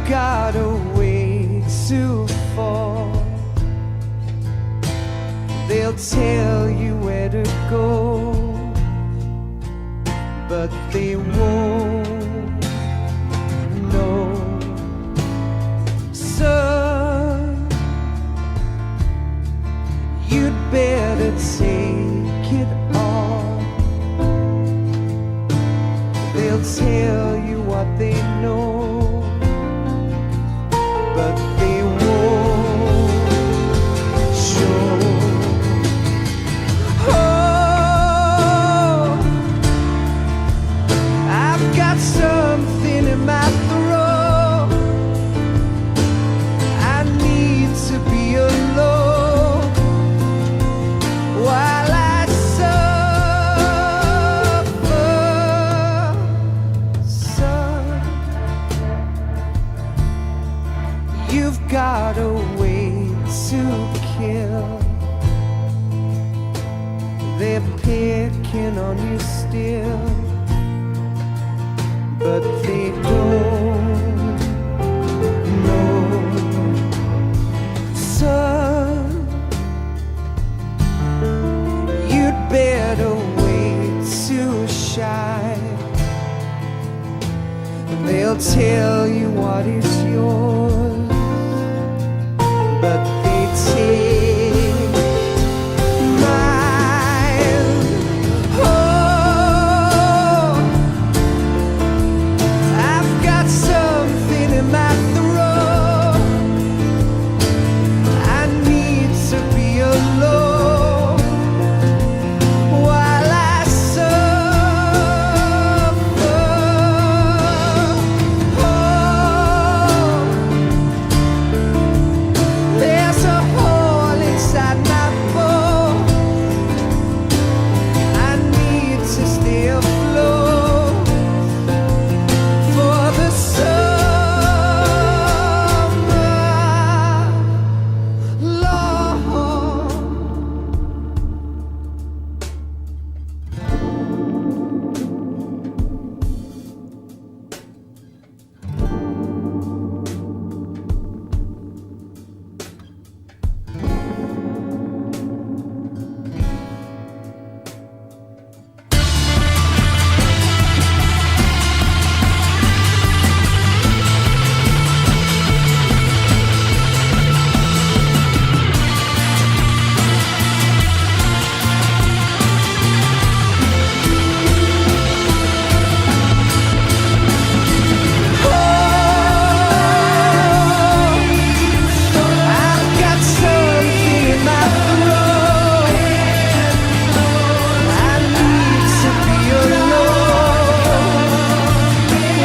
got a way to fall. They'll tell you where to go, but they won't know. Son, you'd better take it off. They'll tell you what they know, but they won't show. Oh, I've got something in my throat. I need to be alone while I suffer. Son, you've got a way to kill. They're picking on you still, but they don't know. Son, you'd better wait to shine. They'll tell you what is yours, but they take mine. Oh, I've got something in my throat. I need to be alone while I suffer. Oh, there's a hole inside my bones. I need to stay afloat for the summer. Lord, I've got something in my throat. I need to be alone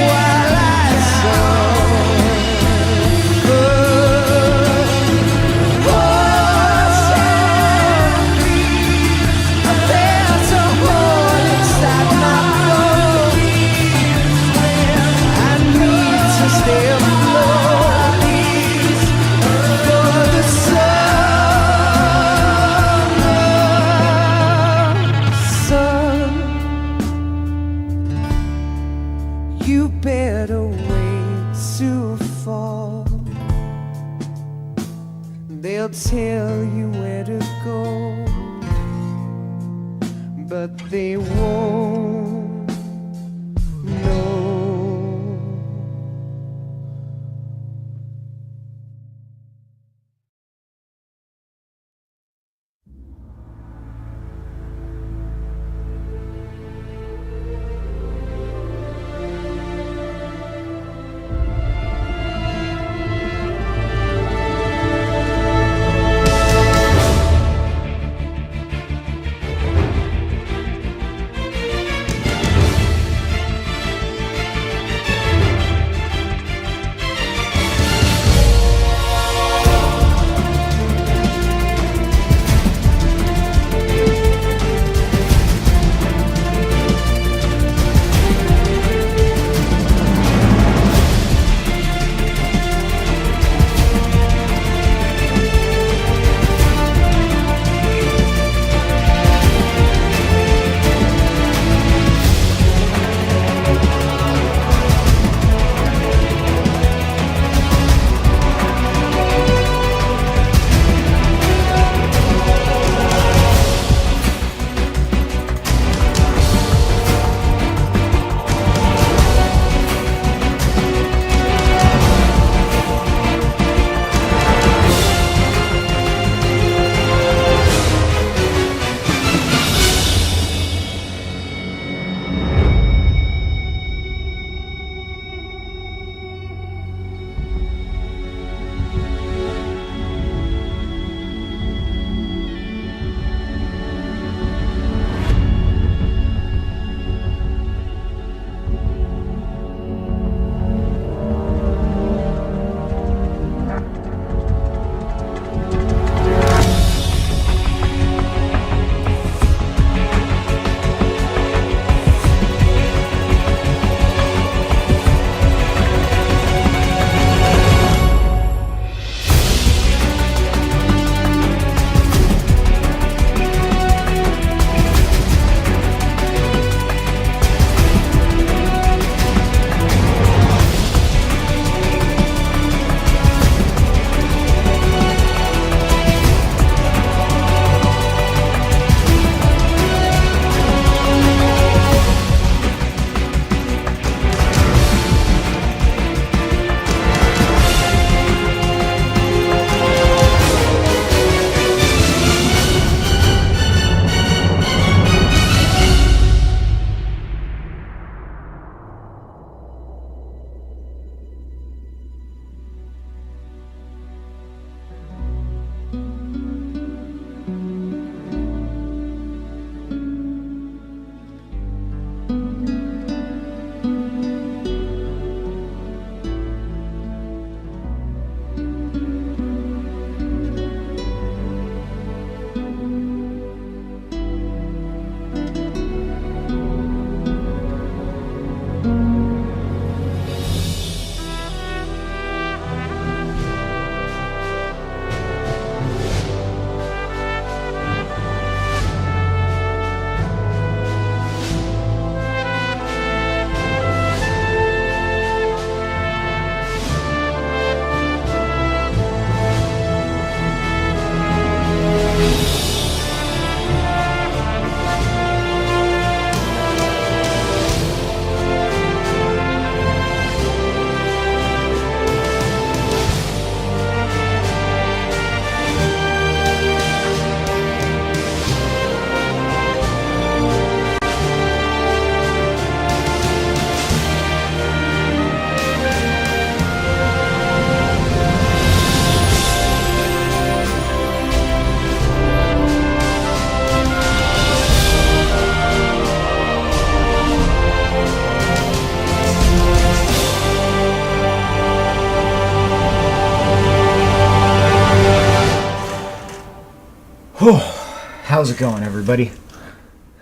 while I suffer. Oh, there's a hole inside my bones. I need to stay afloat for the summer. Son, you better wait to fall. They'll tell you where to go, but they won't know. How's it going, everybody?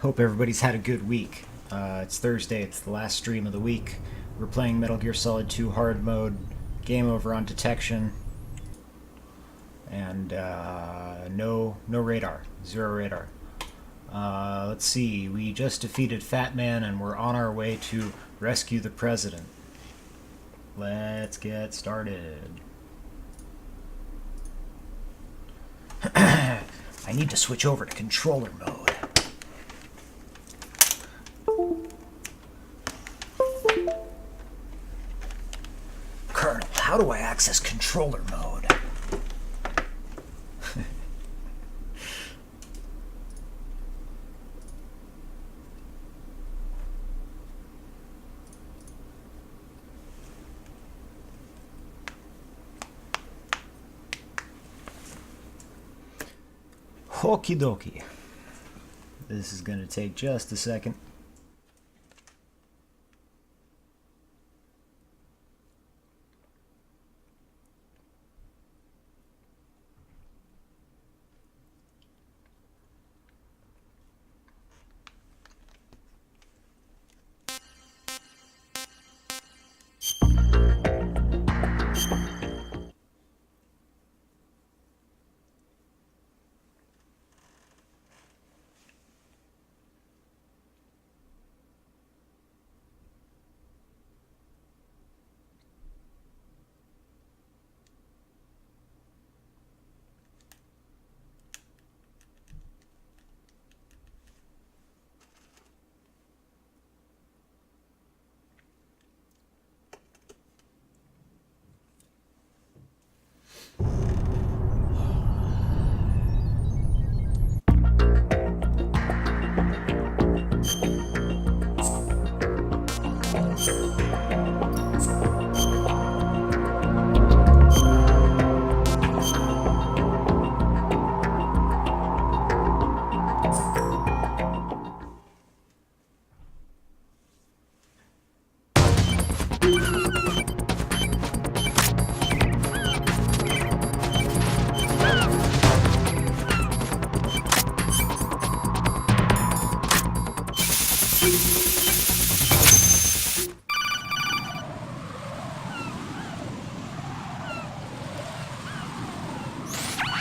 Hope everybody's had a good week. It's Thursday, it's the last stream of the week. We're playing Metal Gear Solid 2 Hard Mode, game over on detection, and no radar, zero radar. Let's see, we just defeated Fat Man and we're on our way to rescue the president. Let's get started. I need to switch over to controller mode. Colonel, how do I access controller mode? Okie dokie. This is going to take just a second.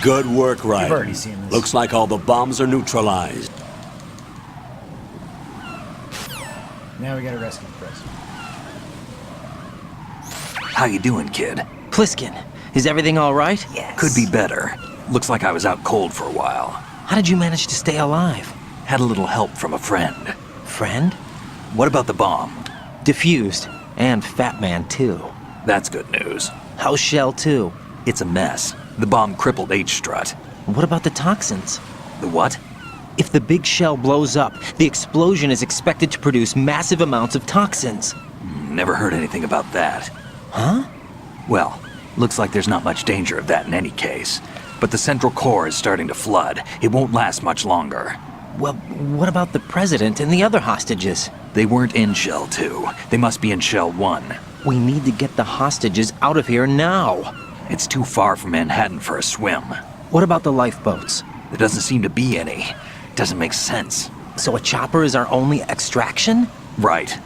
Good work, You've already Ryder. seen this. Looks like all the bombs are neutralized. Now we gotta rescue the president. How you doing, kid? Pliskin, is everything all right? Yes. Could be better. Looks like I was out cold for a while. How did you manage to stay alive? Had a little help from a friend. Friend? What about the bomb? Diffused. And Fat Man, too. That's good news. How's Shell, too? It's a mess. The bomb crippled H-Strut. What about the toxins? The what? If the big shell blows up, the explosion is expected to produce massive amounts of toxins. Never heard anything about that. Huh? Well, looks like there's not much danger of that in any case. But the central core is starting to flood. It won't last much longer. Well, what about the president and the other hostages? They weren't in Shell 2. They must be in Shell 1. We need to get the hostages out of here now. It's too far from Manhattan for a swim. What about the lifeboats? There doesn't seem to be any. Doesn't make sense. So a chopper is our only extraction? Right.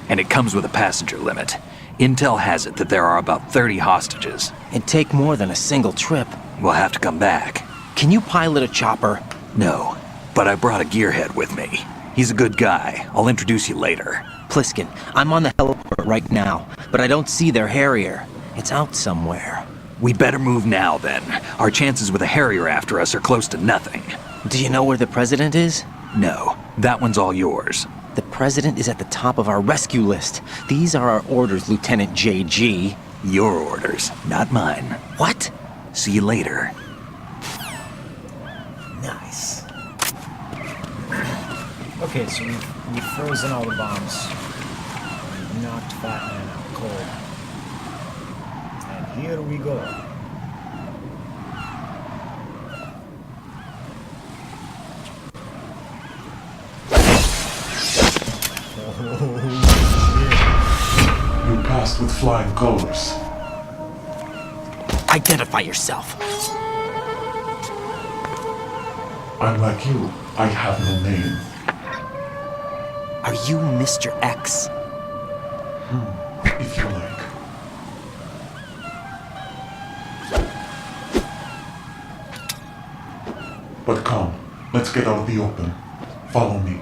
And it comes with a passenger limit. Intel has it that there are about 30 hostages. It'd take more than a single trip. We'll have to come back. Can you pilot a chopper? No, but I brought a gearhead with me. He's a good guy. I'll introduce you later. Pliskin, I'm on the heliport right now, but I don't see their Harrier. It's out somewhere. We'd better move now, then. Our chances with a Harrier after us are close to nothing. Do you know where the president is? No, that one's all yours. The president is at the top of our rescue list. These are our orders, Lieutenant JG. Your orders, not mine. What? See you later. Nice. Okay, so we've frozen all the bombs. We've knocked Fat Man out cold. And here we go. You passed with flying colors. Identify yourself. I'm like you. I have no name. Are you Mr. X? If you like. But come, let's get out of the open. Follow me.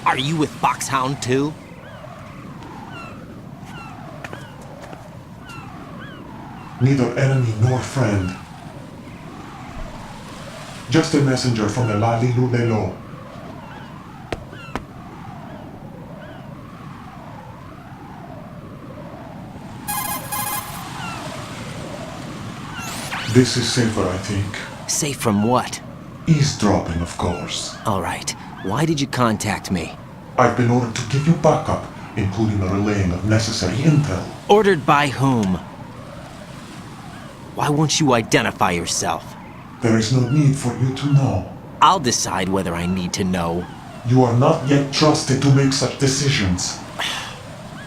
Are you with Foxhound too? Neither enemy nor friend. Just a messenger from the Lali Lulelo. This is safer, I think. Safe from what? Eavesdropping, of course. All right. Why did you contact me? I've been ordered to give you backup, including the relaying of necessary intel. Ordered by whom? Why won't you identify yourself? There is no need for you to know. I'll decide whether I need to know. You are not yet trusted to make such decisions.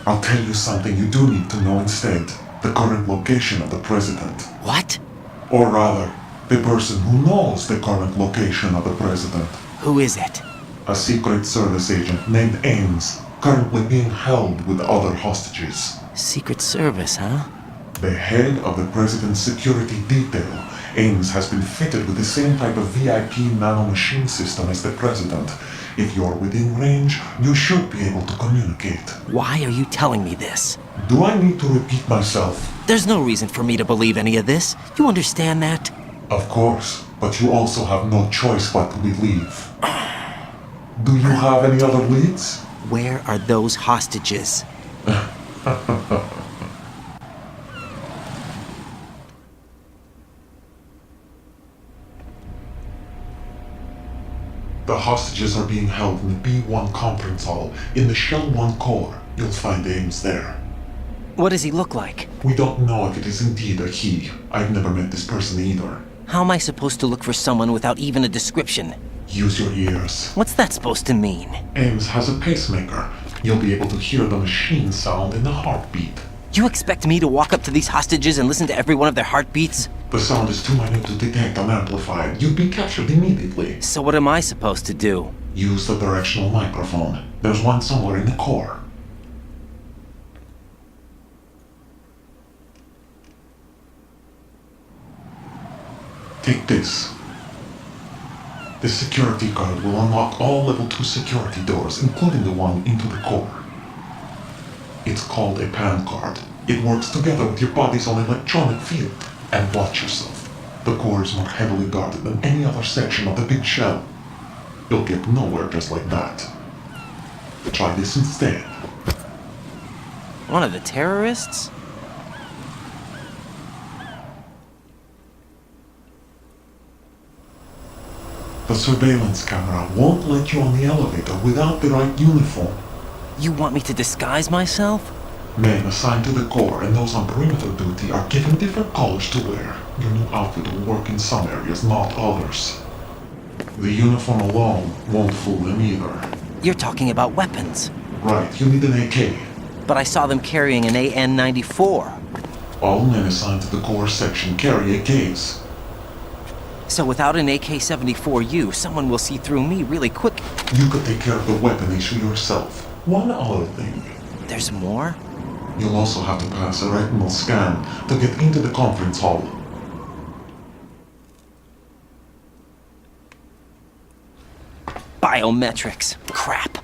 I'll tell you something you do need to know instead. The current location of the president. What? Or rather, the person who knows the current location of the president. Who is it? A Secret Service agent named Ames, currently being held with other hostages. Secret Service, huh? The head of the president's security detail, Ames has been fitted with the same type of VIP nanomachine system as the president. If you're within range, you should be able to communicate. Why are you telling me this? Do I need to repeat myself? There's no reason for me to believe any of this. You understand that? Of course, but you also have no choice but to believe. Do you have any other leads? Where are those hostages? The hostages are being held in the B1 conference hall in the Shell 1 core. You'll find Ames there. What does he look like? We don't know if it is indeed a he. I've never met this person either. How am I supposed to look for someone without even a description? Use your ears. What's that supposed to mean? Ames has a pacemaker. You'll be able to hear the machine sound in the heartbeat. You expect me to walk up to these hostages and listen to every one of their heartbeats? The sound is too minute to detect unamplified. You'd be captured immediately. So what am I supposed to do? Use the directional microphone. There's one somewhere in the core. Take this. The security card will unlock all level 2 security doors, including the one into the core. It's called a PAN card. It works together with your body's own electronic field. And watch yourself. The core is more heavily guarded than any other section of the big shell. You'll get nowhere just like that. Try this instead. One of the terrorists? The surveillance camera won't let you on the elevator without the right uniform. You want me to disguise myself? Men assigned to the core and those on perimeter duty are given different colors to wear. Your new outfit will work in some areas, not others. The uniform alone won't fool them either. You're talking about weapons. Right, you need an AK. But I saw them carrying an AN-94. All men assigned to the core section carry AKs. So without an AK-74U, someone will see through me really quick. You could take care of the weapon issue yourself. One other thing. There's more? You'll also have to pass a retinal scan to get into the conference hall. Biometrics. Crap.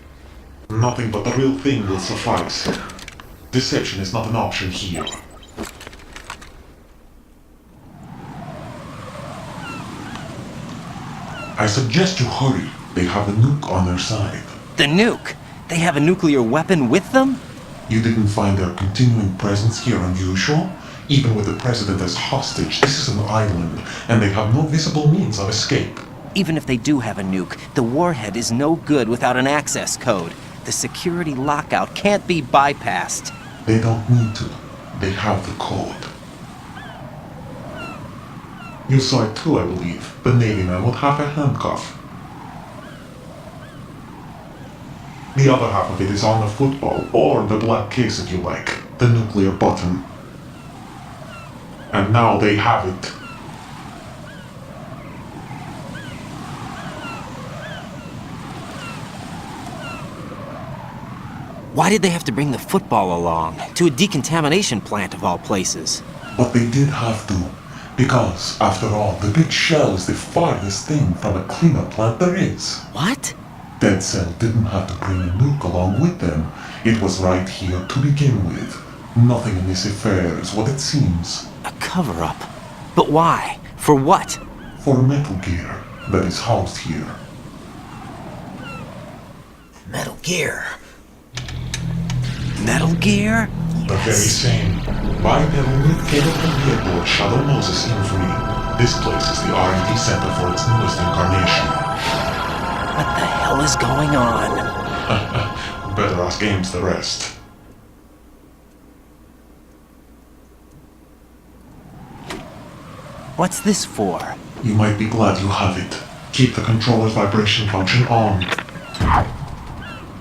Nothing but the real thing will suffice. Deception is not an option here. I suggest you hurry. They have a nuke on their side. The nuke? They have a nuclear weapon with them? You didn't find their continuing presence here unusual? Even with the president as hostage, this is an island, and they have no visible means of escape. Even if they do have a nuke, the warhead is no good without an access code. The security lockout can't be bypassed. They don't need to. They have the code. You saw it too, I believe. The Navy man with half a handcuff. The other half of it is on the football, or the black case if you like. The nuclear button. And now they have it. Why did they have to bring the football along? To a decontamination plant of all places. But they did have to. Because, after all, the big shell is the farthest thing from a cleanup plant there is. What? Dead Cell didn't have to bring a nuke along with them. It was right here to begin with. Nothing in this affair is what it seems. A cover-up? But why? For what? For Metal Gear that is housed here. Metal Gear. Metal Gear? The very same. Bipedal nuke cable conveyor aboard Shadow Moses in 3. This place is the R&D center for its newest incarnation. What the hell is going on? Better ask Ames the rest. What's this for? You might be glad you have it. Keep the controller's vibration function on.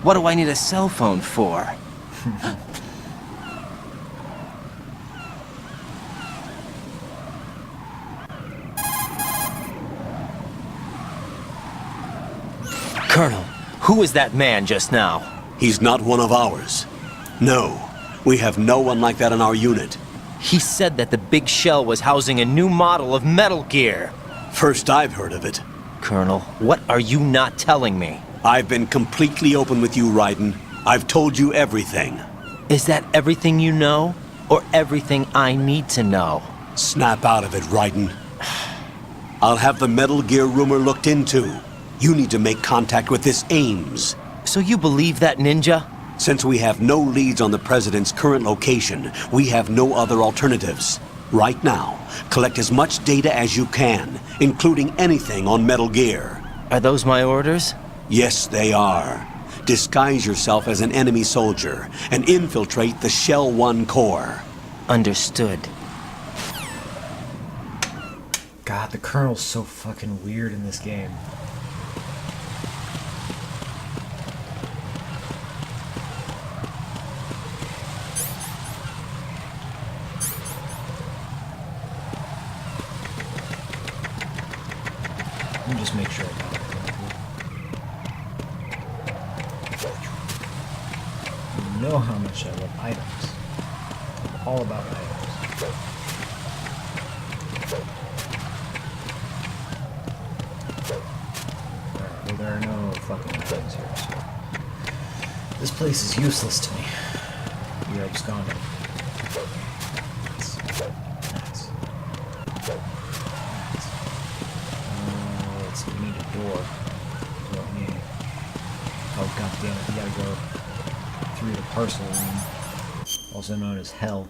What do I need a cell phone for? Colonel, who was that man just now? He's not one of ours. No, we have no one like that in our unit. He said that the big shell was housing a new model of Metal Gear. First I've heard of it. Colonel, what are you not telling me? I've been completely open with you, Raiden. I've told you everything. Is that everything you know? Or everything I need to know? Snap out of it, Raiden. I'll have the Metal Gear rumor looked into. You need to make contact with this Ames. So you believe that ninja? Since we have no leads on the President's current location, we have no other alternatives. Right now, collect as much data as you can, including anything on Metal Gear. Are those my orders? Yes, they are. Disguise yourself as an enemy soldier and infiltrate the Shell 1 core. Understood. God, the Colonel's so fucking weird in this game. Let me just make sure I got it. You know how much I love items. I'm all about items. Alright, well there are no fucking items here, so... This place is useless to me. We are absconding. Nice. Let's see, we need a door. Is what we need. Oh god damn it, we gotta go through the parcel room, also known as hell.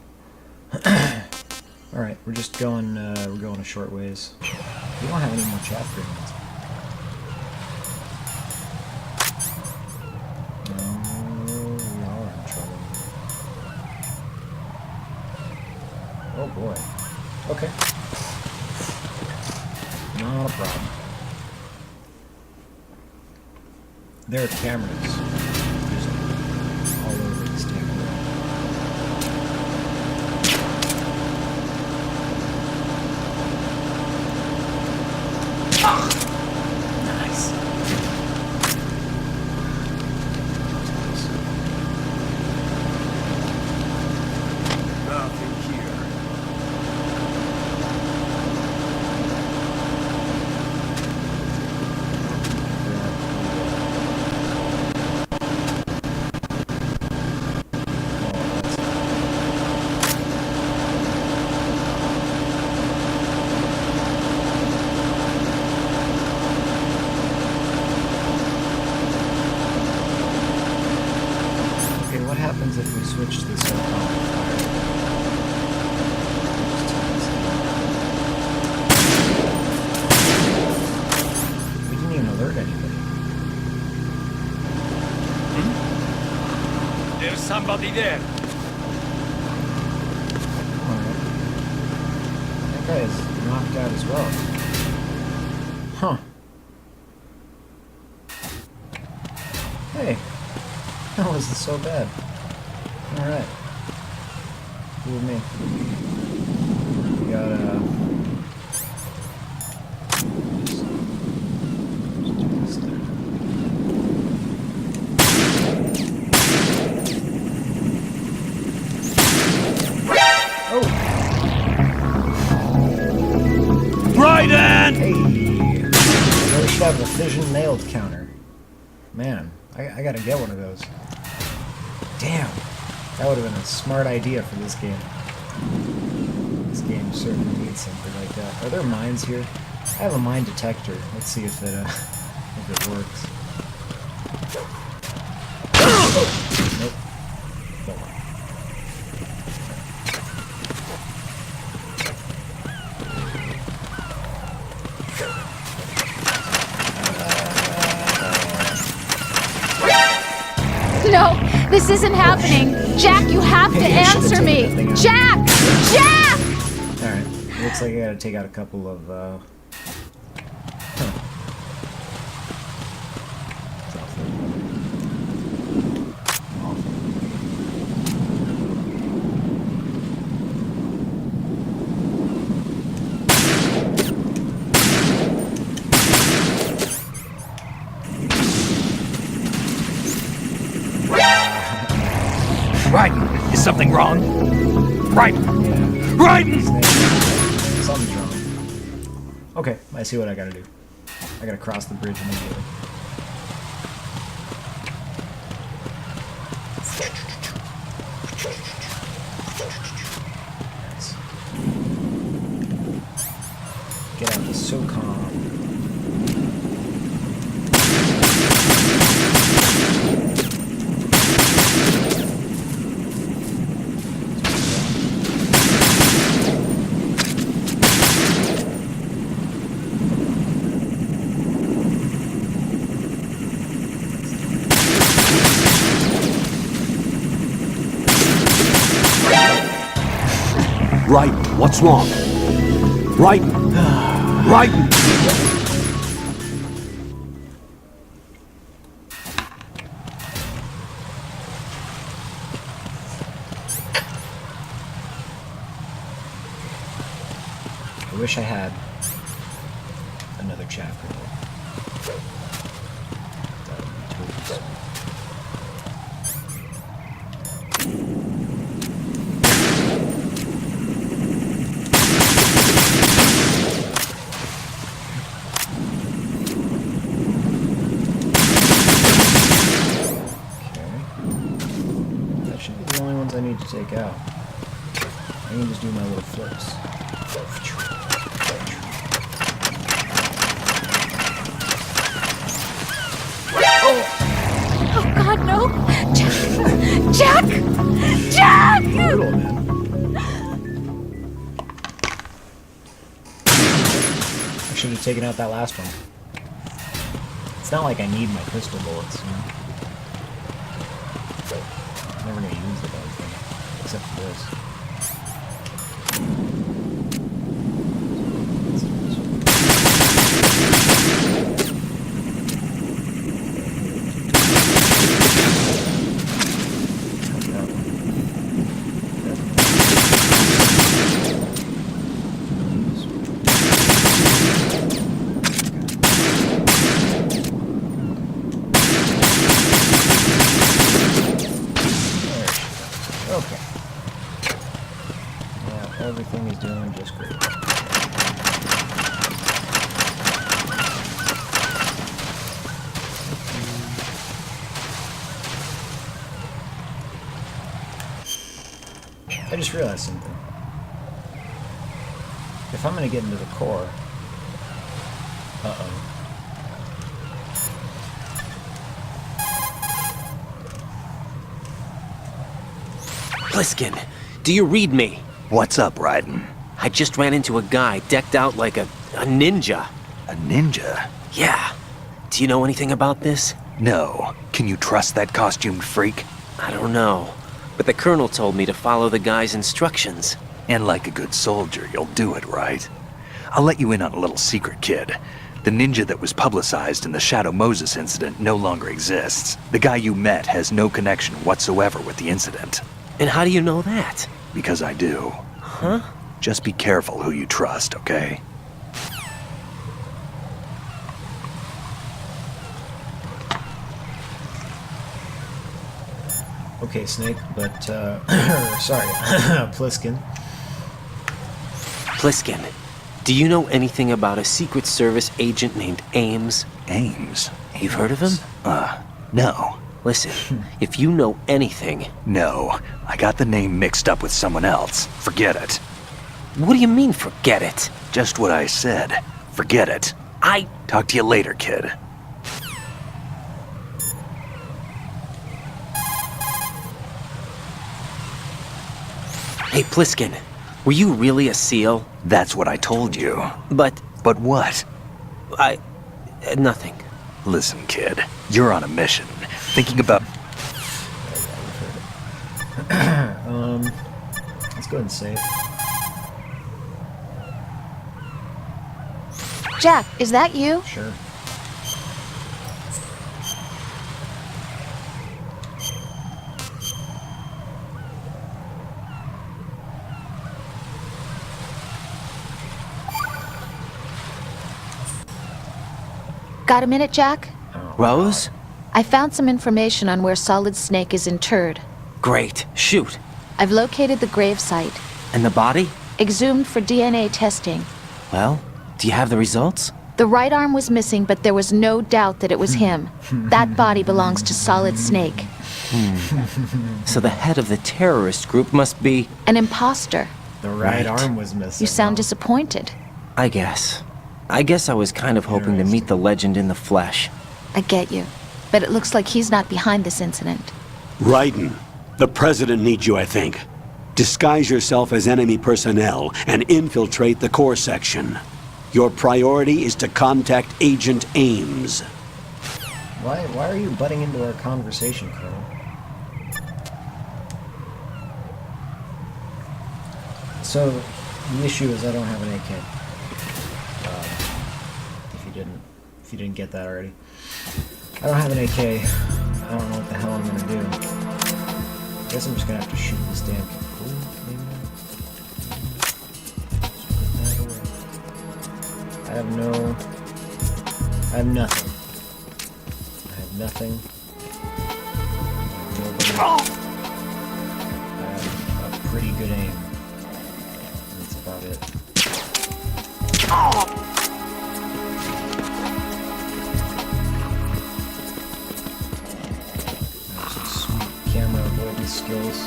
Alright, we're just going, we're going a short ways. We don't have any more chat fragments. No, we are in trouble. Oh boy. Okay. Not a problem. There are cameras just all over this table. Nice. Nothing here. Okay, what happens if we switch this atomic fire? We didn't even alert anybody. There's somebody there. Alright. That guy is knocked out as well. Huh. Hey. How is this so bad? Alright. Cool with me. got Raiden! Hey! We should have a fission nailed counter. Man, I gotta get one of those. Damn! That would have been a smart idea for this game. This game certainly needs something like that. Are there mines here? I have a mine detector. Let's see if it works. Nope. Don't work. No, this isn't happening. Jack, you have to Maybe I should've answer taken me. that thing out. Jack! Jack! Alright. Looks like I gotta take out a couple of, It's awful. Raiden, is something wrong? Raiden! Yeah. Raiden! Something's wrong. Okay, I see what I gotta do. I gotta cross the bridge immediately. Nice. Get out of SOCOM. Raiden, what's wrong? Raiden! Raiden! I wish I had another chapter. That would be totally sweet. I need to take out. I can just do my little flips. Oh God, no! Jack! Jack! Jack! Brutal, man. I should have taken out that last one. It's not like I need my pistol bullets, you know? I'm never gonna use the damn thing, except for this. Okay. Yeah, everything is doing just great. I just realized something. If I'm gonna get into the core... Uh-oh. Pliskin, do you read me? What's up, Raiden? I just ran into a guy decked out like a ninja. A ninja? Yeah. Do you know anything about this? No. Can you trust that costumed freak? I don't know. But the colonel told me to follow the guy's instructions. And like a good soldier, you'll do it, right? I'll let you in on a little secret, kid. The ninja that was publicized in the Shadow Moses incident no longer exists. The guy you met has no connection whatsoever with the incident. And how do you know that? Because I do. Huh? Just be careful who you trust, okay? Okay, Snake, but, sorry, Pliskin. Pliskin, do you know anything about a Secret Service agent named Ames? Ames? You've heard of him? No. Listen, if you know anything... No. I got the name mixed up with someone else. Forget it. What do you mean, forget it? Just what I said. Forget it. Talk to you later, kid. Hey, Pliskin, were you really a SEAL? That's what I told you. But But what? nothing. Listen, kid. You're on a mission. Thinking about... Let's go ahead and save. Jack, is that you? Sure. Got a minute, Jack? Rose? I found some information on where Solid Snake is interred. Great. Shoot. I've located the gravesite, And the body? exhumed for DNA testing. Well, do you have the results? The right arm was missing, but there was no doubt that it was him. That body belongs to Solid Snake. So the head of the terrorist group must be... An imposter. The right Right. arm was missing. You sound huh? disappointed. I guess I was kind of hoping to meet the legend in the flesh. I get you. But it looks like he's not behind this incident. Raiden, the president needs you, I think. Disguise yourself as enemy personnel and infiltrate the core section. Your priority is to contact Agent Ames. Why are you butting into our conversation, Colonel? So, the issue is I don't have an AK. If you didn't get that already. I don't have an AK. I don't know what the hell I'm gonna do. I guess I'm just gonna have to shoot this damn... Ooh, maybe not. Just put that away. I have nothing. I have nothing. Nobody. I have a pretty good aim. That's about it. There's some sweet camera avoidance skills.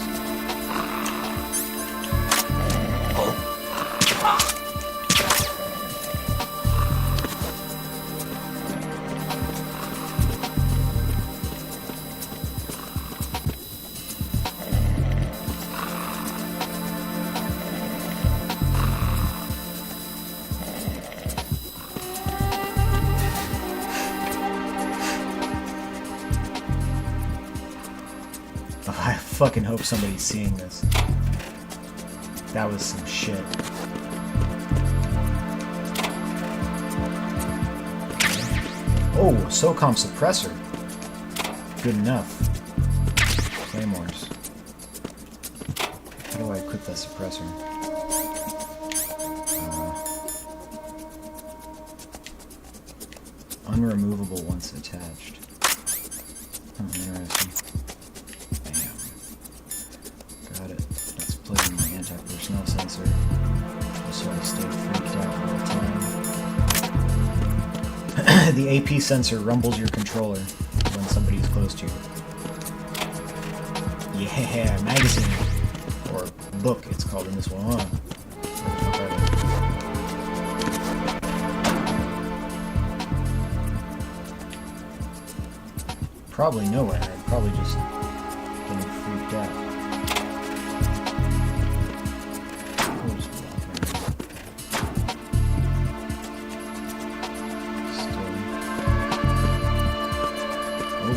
I fucking hope somebody's seeing this. That was some shit. Oh, SOCOM suppressor. Good enough. Claymores. How do I equip that suppressor? Unremovable once attached. Interesting. Bam. Got it. Let's plug in my anti-personnel sensor. Just so I stay freaked out all the time. The AP sensor rumbles your controller when somebody is close to you. Yeah, magazine. Or book, it's called in this one, huh? Probably nowhere. I'd probably just getting freaked out. We'll just walk around. Still. Oh.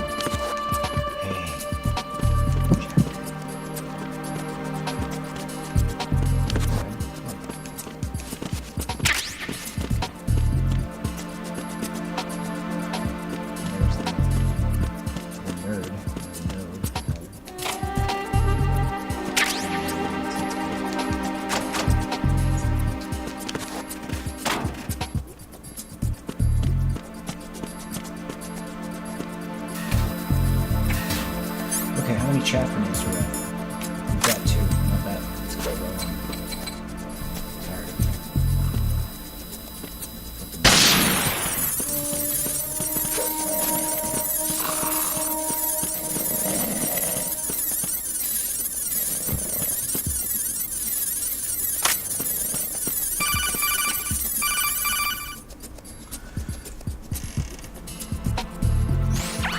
Hey. There's the nerd. Okay, how many chaff grenades do we have? We've got 2. Not bad. Let's go roll. Tired.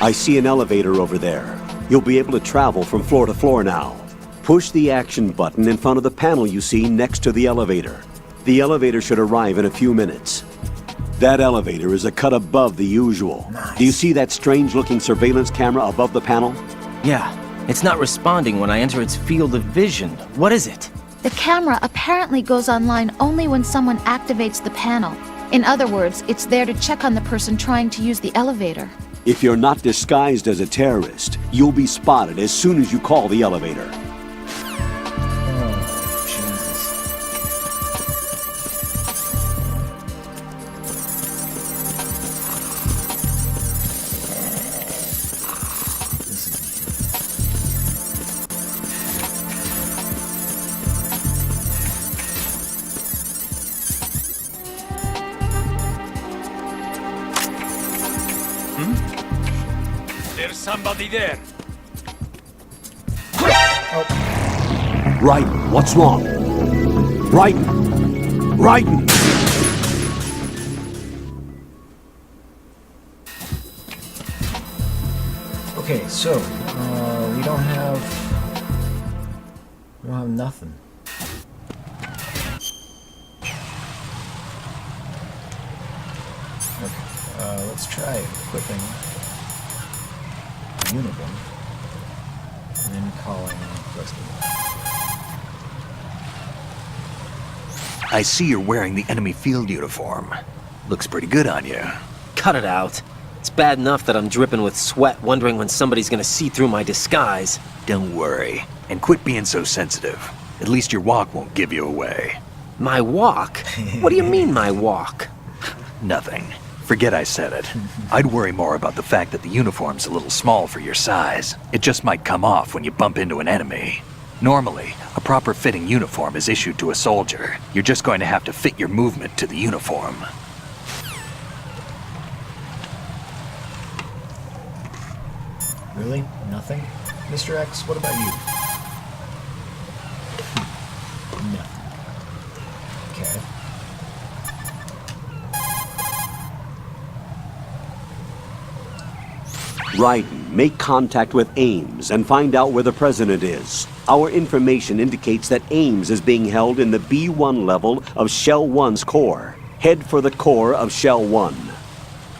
I see an elevator over there. You'll be able to travel from floor to floor now. Push the action button in front of the panel you see next to the elevator. The elevator should arrive in a few minutes. That elevator is a cut above the usual. Nice. Do you see that strange-looking surveillance camera above the panel? Yeah, it's not responding when I enter its field of vision. What is it? The camera apparently goes online only when someone activates the panel. In other words, it's there to check on the person trying to use the elevator. If you're not disguised as a terrorist, you'll be spotted as soon as you call the elevator. Oh, Jesus. This is... There's somebody there. Raiden, what's wrong? Raiden! Raiden! Okay, so, we don't have nothing. Okay, let's try equipping the uniform, and then calling President. I see you're wearing the enemy field uniform. Looks pretty good on you. Cut it out. It's bad enough that I'm dripping with sweat, wondering when somebody's gonna see through my disguise. Don't worry. And quit being so sensitive. At least your walk won't give you away. My walk? What do you mean, my walk? Nothing. Forget I said it. I'd worry more about the fact that the uniform's a little small for your size. It just might come off when you bump into an enemy. Normally, a proper fitting uniform is issued to a soldier. You're just going to have to fit your movement to the uniform. Really? Nothing? Mr. X, what about you? Nothing. Okay. Raiden, make contact with Ames and find out where the president is. Our information indicates that Ames is being held in the B1 level of Shell 1's core. Head for the core of Shell 1.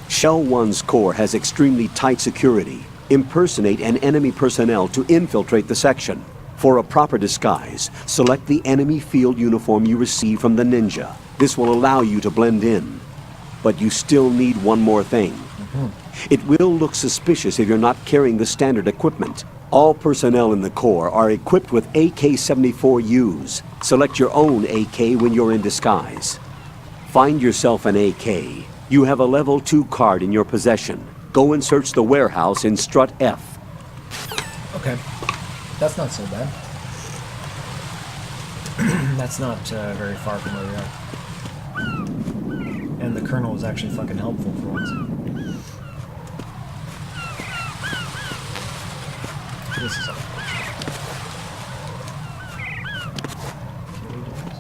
Shell 1's core has extremely tight security. Impersonate an enemy personnel to infiltrate the section. For a proper disguise, select the enemy field uniform you receive from the ninja. This will allow you to blend in. But you still need one more thing. It will look suspicious if you're not carrying the standard equipment. All personnel in the Corps are equipped with AK-74Us. Select your own AK when you're in disguise. Find yourself an AK. You have a level 2 card in your possession. Go and search the warehouse in Strut F. Okay. That's not so bad. That's not very far from where we are. And the Colonel was actually fucking helpful for once. This is unfortunate. Can we do this?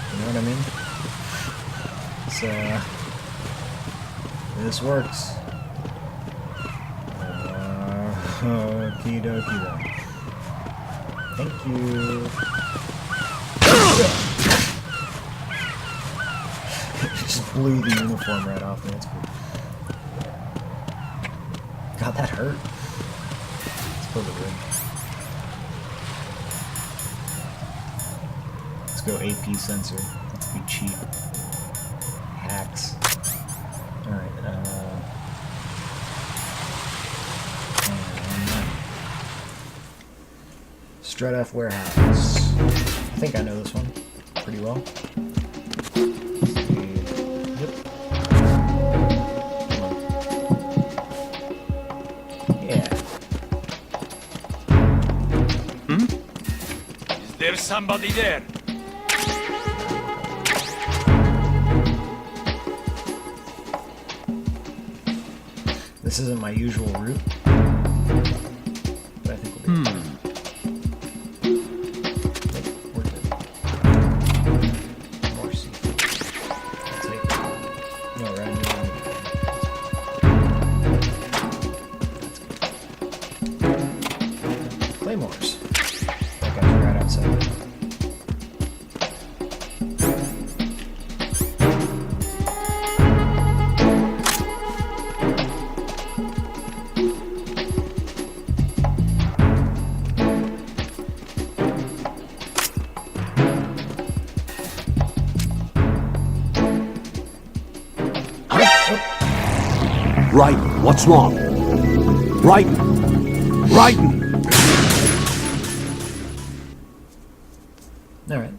You know what I mean? This works. Okie dokie then. Thank you. Just blew the uniform right off me. That's cool. God, that hurt. Let's pull it in. Let's go AP sensor. Let's be cheap. Hacks. Alright, Strut F Warehouse. I think I know this one pretty well. Let's see. Yep. Come on. Yeah. Is there somebody there? This isn't my usual route, but I think we'll be Nope, we're good. More seafood. I'll take it. No, right now. That's good. Claymores. That guy's right outside. Raiden, what's wrong? Raiden! Raiden! All right.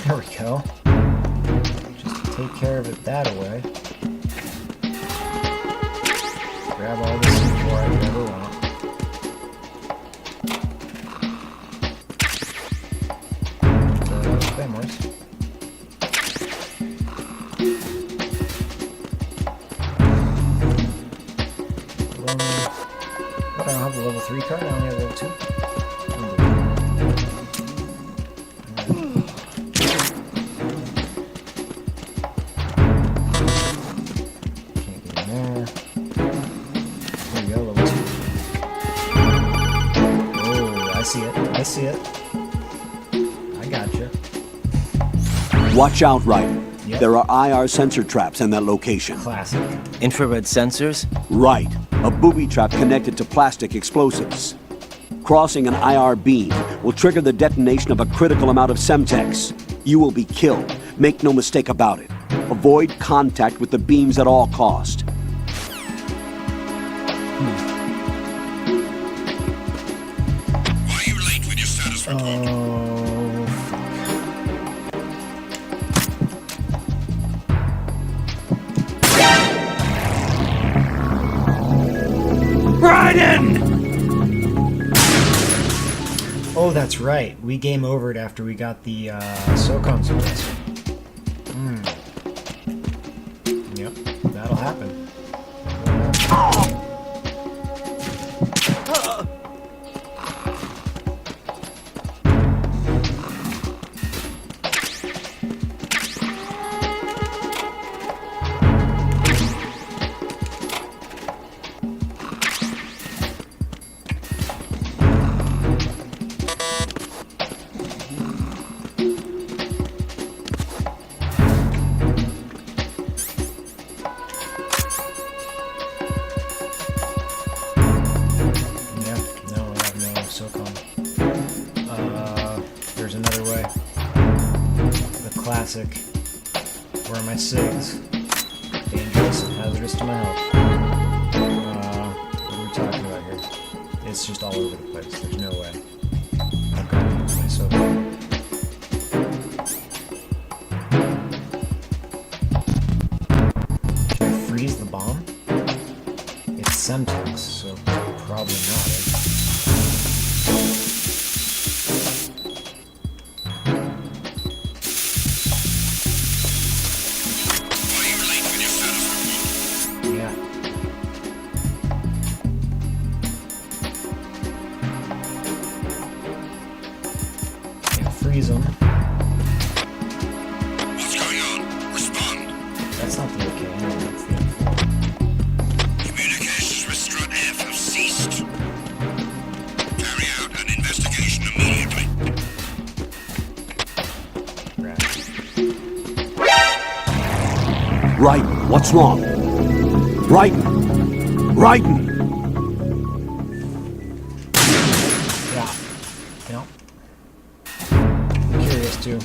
There we go. Just take care of it that way. Grab all this before I ever want. Claymores. I don't have a level 3 card, I only have level 2. Can't get in there. There we go, level 2. Oh, I see it. I see it. I gotcha. Watch out, Raiden. Yep. There are IR sensor traps in that location. Classic. Infrared sensors? Right. A booby trap connected to plastic explosives. Crossing an IR beam will trigger the detonation of a critical amount of Semtex. You will be killed. Make no mistake about it. Avoid contact with the beams at all cost. Why are you late with your status report? Oh, Raiden! oh, that's right. We game overed after we got the SOCOM suppressor. Yep, that'll happen. Yeah, no, I have no SOCOM. There's another way. The classic. Where are my SIGs? Dangerous and hazardous to my health. What are we talking about here? It's just all over the place. There's no way. I've got to use my SOCOM. Can I freeze the bomb? It's Semtex, so probably not. Why are you late with your status report? Yeah. Can't freeze them. What's going on? Respond. That's not the OK. That's the M4. Communications with Strut F have ceased. Carry out an investigation immediately. Right. Raiden, what's wrong? Raiden! Raiden! Yeah. You know. I'm curious too.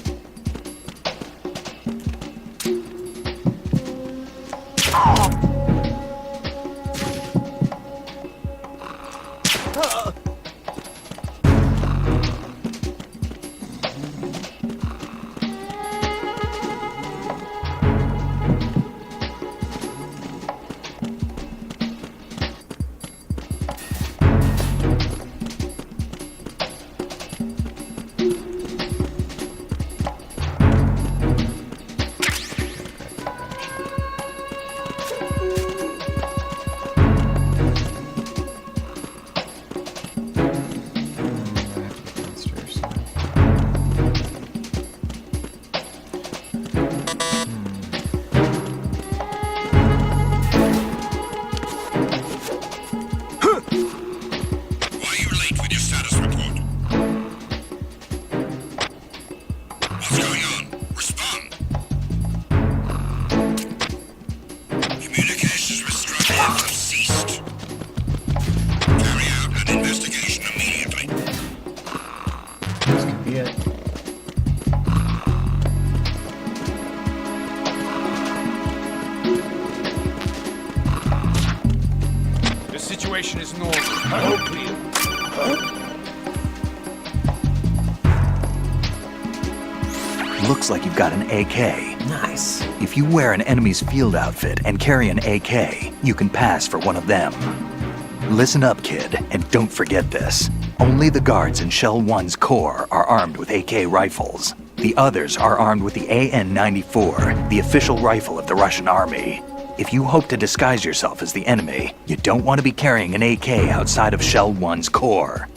What's going on? Respond. Communications with structures have ceased. Carry out an investigation immediately. This could be it. The situation is normal. All clear. Looks like you've got an AK. Nice. If you wear an enemy's field outfit and carry an AK, you can pass for one of them. Listen up, kid, and don't forget this. Only the guards in Shell 1's core are armed with AK rifles. The others are armed with the AN-94, the official rifle of the Russian army. If you hope to disguise yourself as the enemy, you don't want to be carrying an AK outside of Shell 1's core.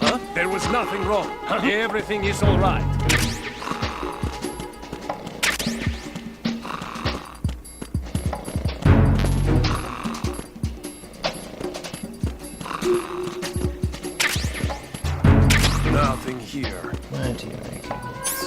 Huh? There was nothing wrong. Everything is all right. Nothing here. Plenty of AK bullets.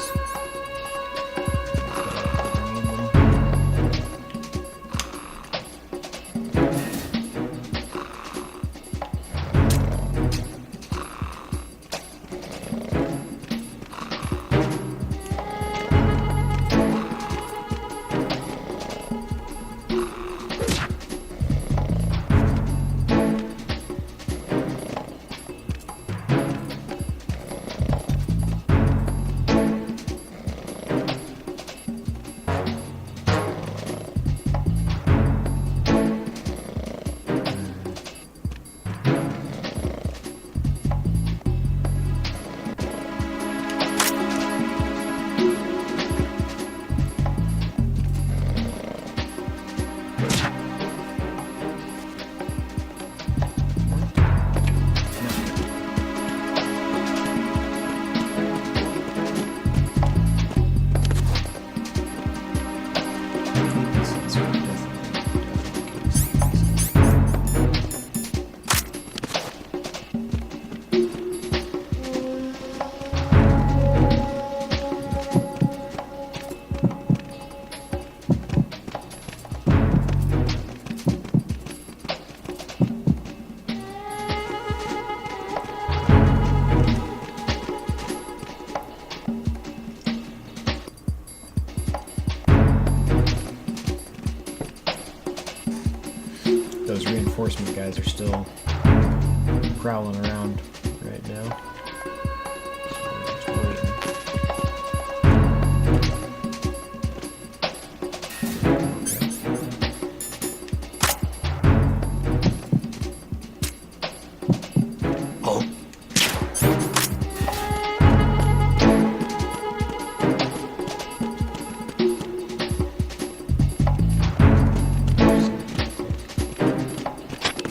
Those reinforcement guys are still prowling around right now. So we're just waiting.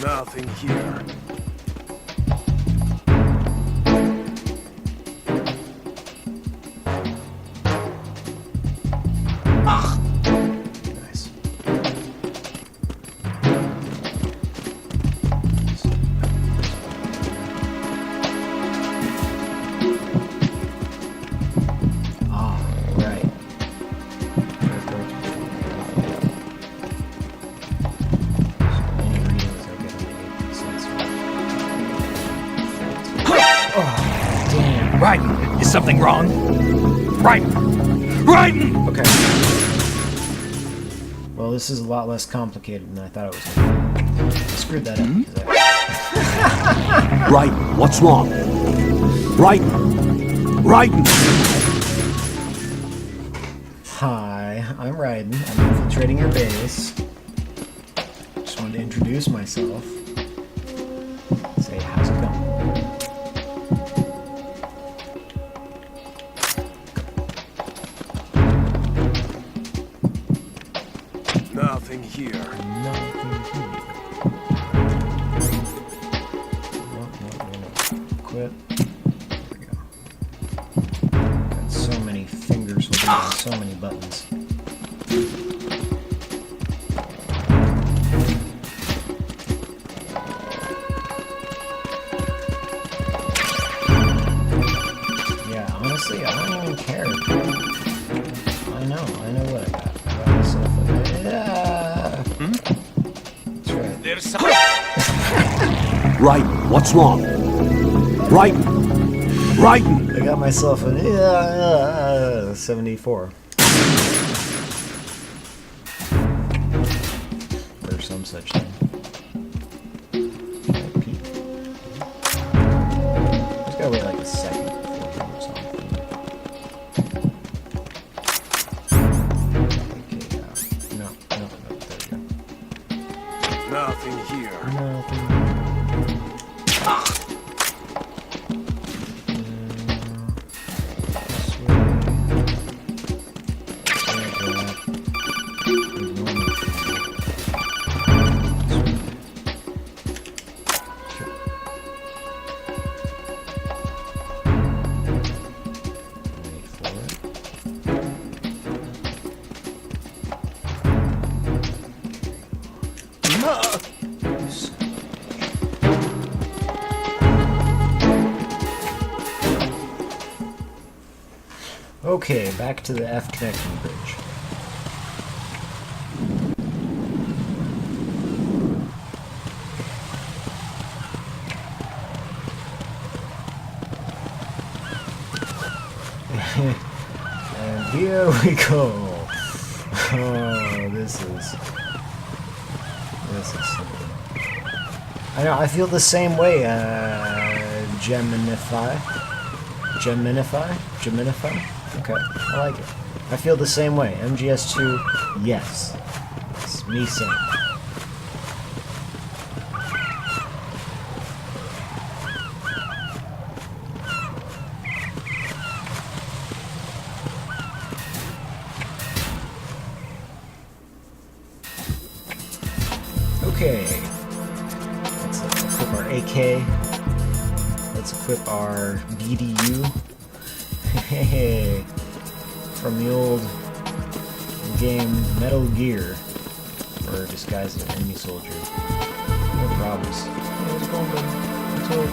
Nothing here. Nice. Ah, right. Any readings I'll get on the AP sensor. Oh, damn. Raiden, is something wrong? Raiden! Raiden! Okay. Well, this is a lot less complicated than I thought it was going to be. I screwed that up. Because Raiden, what's wrong? Raiden! Raiden! Hi, I'm Raiden. I'm infiltrating your base. Just wanted to introduce myself. Say, how's it going? Nothing here. Nothing here. No. Quit. There we go. Got so many fingers holding on so many buttons. Yeah, honestly, Raiden, what's wrong? Raiden! Raiden! I got myself an 74. Or some such thing. Peak. Just gotta wait like a second before it moves on. Okay, no, there we go. Nothing here. Nothing. Okay, back to the F connection bridge. And here we go. Oh, this is something. I know, I feel the same way, Geminify. Okay, I like it. I feel the same way. MGS2, yes. It's me saying. Okay. Let's equip our AK. Let's equip our BDU. Hey, from the old game Metal Gear, or disguised as an enemy soldier. No problems. How's it going, buddy? What's up?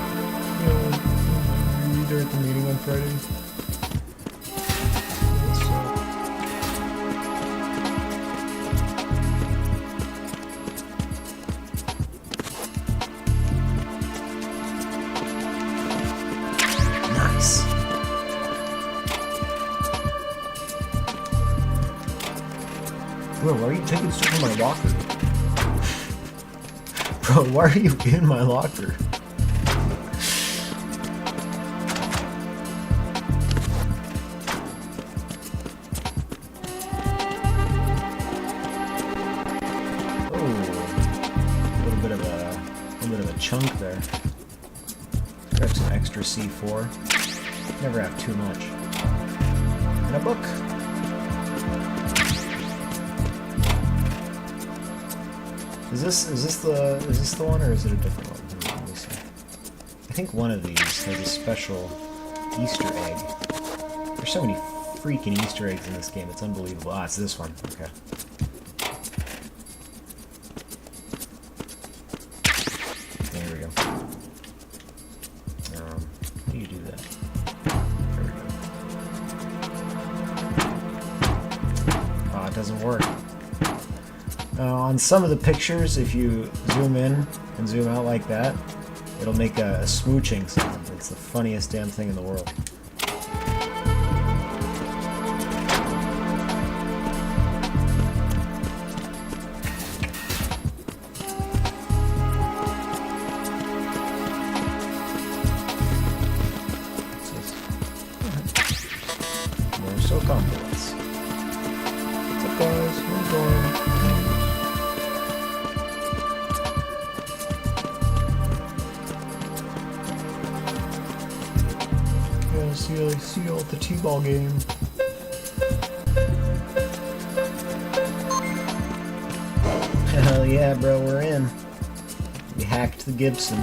You were there at the meeting on Friday? What's up? Nice. Bro, why are you taking stuff from my locker? Bro, why are you in my locker? Oh, a little bit of a chunk there. Grab some extra C4. Never have too much. And a book. Is this the one, or is it a different one? Let me see. I think one of these has a special Easter egg. There's so many freaking Easter eggs in this game, it's unbelievable. Ah, it's this one. Okay. There we go. How do you do that? There we go. Ah, it doesn't work. On some of the pictures, if you zoom in and zoom out like that, it'll make a smooching sound. It's the funniest damn thing in the world. More so compliments. What's up, guys? How's it going? See you all at the T-ball game. Hell yeah, bro, we're in. We hacked the Gibson.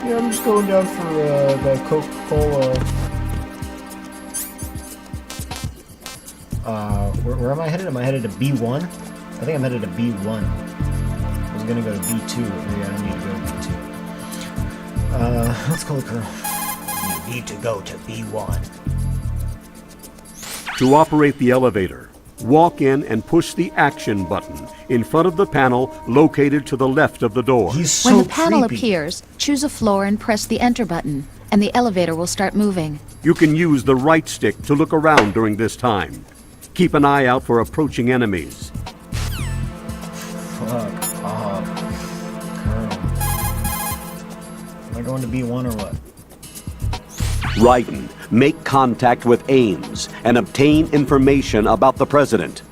Yeah, I'm just going down for the Coca-Cola. Where am I headed? Am I headed to B1? I think I'm headed to B1. I was gonna go to B2, but maybe I don't need to go to B2. Let's call the colonel. Need to go to B1. To operate the elevator, Walk in and push the action button in front of the panel located to the left of the door. He's so When the panel creepy. appears, choose a floor and press the enter button, and the elevator will start moving. You can use the right stick to look around during this time. Keep an eye out for approaching enemies. Fuck off. Colonel. Am I going to B1 or what? Raiden, make contact with Ames and obtain information about the president.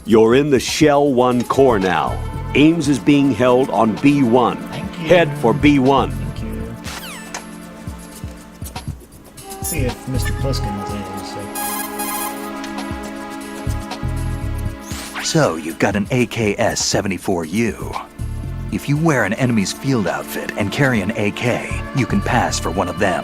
You're in the Shell 1 core now. Ames is being held on B1. Thank you. Head for B1. Thank you. Let's see if Mr. Pliskin has anything to say. So, you've got an AKS-74U. If you wear an enemy's field outfit and carry an AK, you can pass for one of them.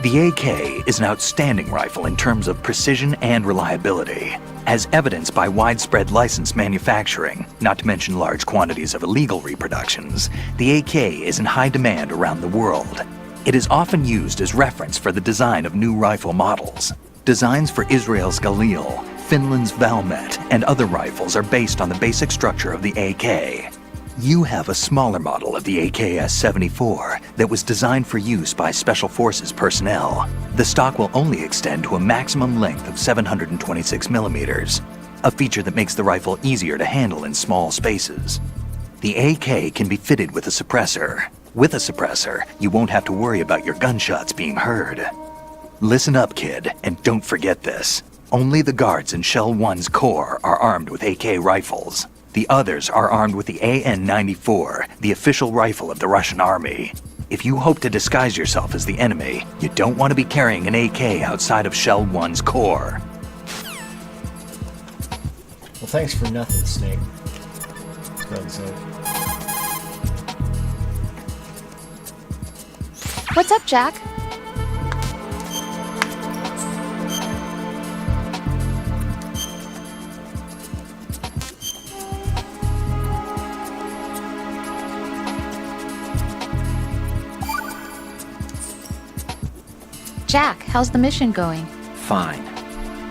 The AK is an outstanding rifle in terms of precision and reliability, as evidenced by widespread licensed manufacturing, not to mention large quantities of illegal reproductions. The AK is in high demand around the world. It is often used as reference for the design of new rifle models. Designs for Israel's Galil, Finland's Valmet, and other rifles are based on the basic structure of the AK. You have a smaller model of the AKS-74 that was designed for use by Special Forces personnel. The stock will only extend to a maximum length of 726 millimeters, a feature that makes the rifle easier to handle in small spaces. The AK can be fitted with a suppressor. With a suppressor, you won't have to worry about your gunshots being heard. Listen up, kid, and don't forget this. Only the guards in Shell 1's core are armed with AK rifles. The others are armed with the AN-94, the official rifle of the Russian army. If you hope to disguise yourself as the enemy, you don't want to be carrying an AK outside of Shell 1's core. Well, thanks for nothing, Snake. Let's go ahead and save. What's up, Jack? Jack, how's the mission going? Fine.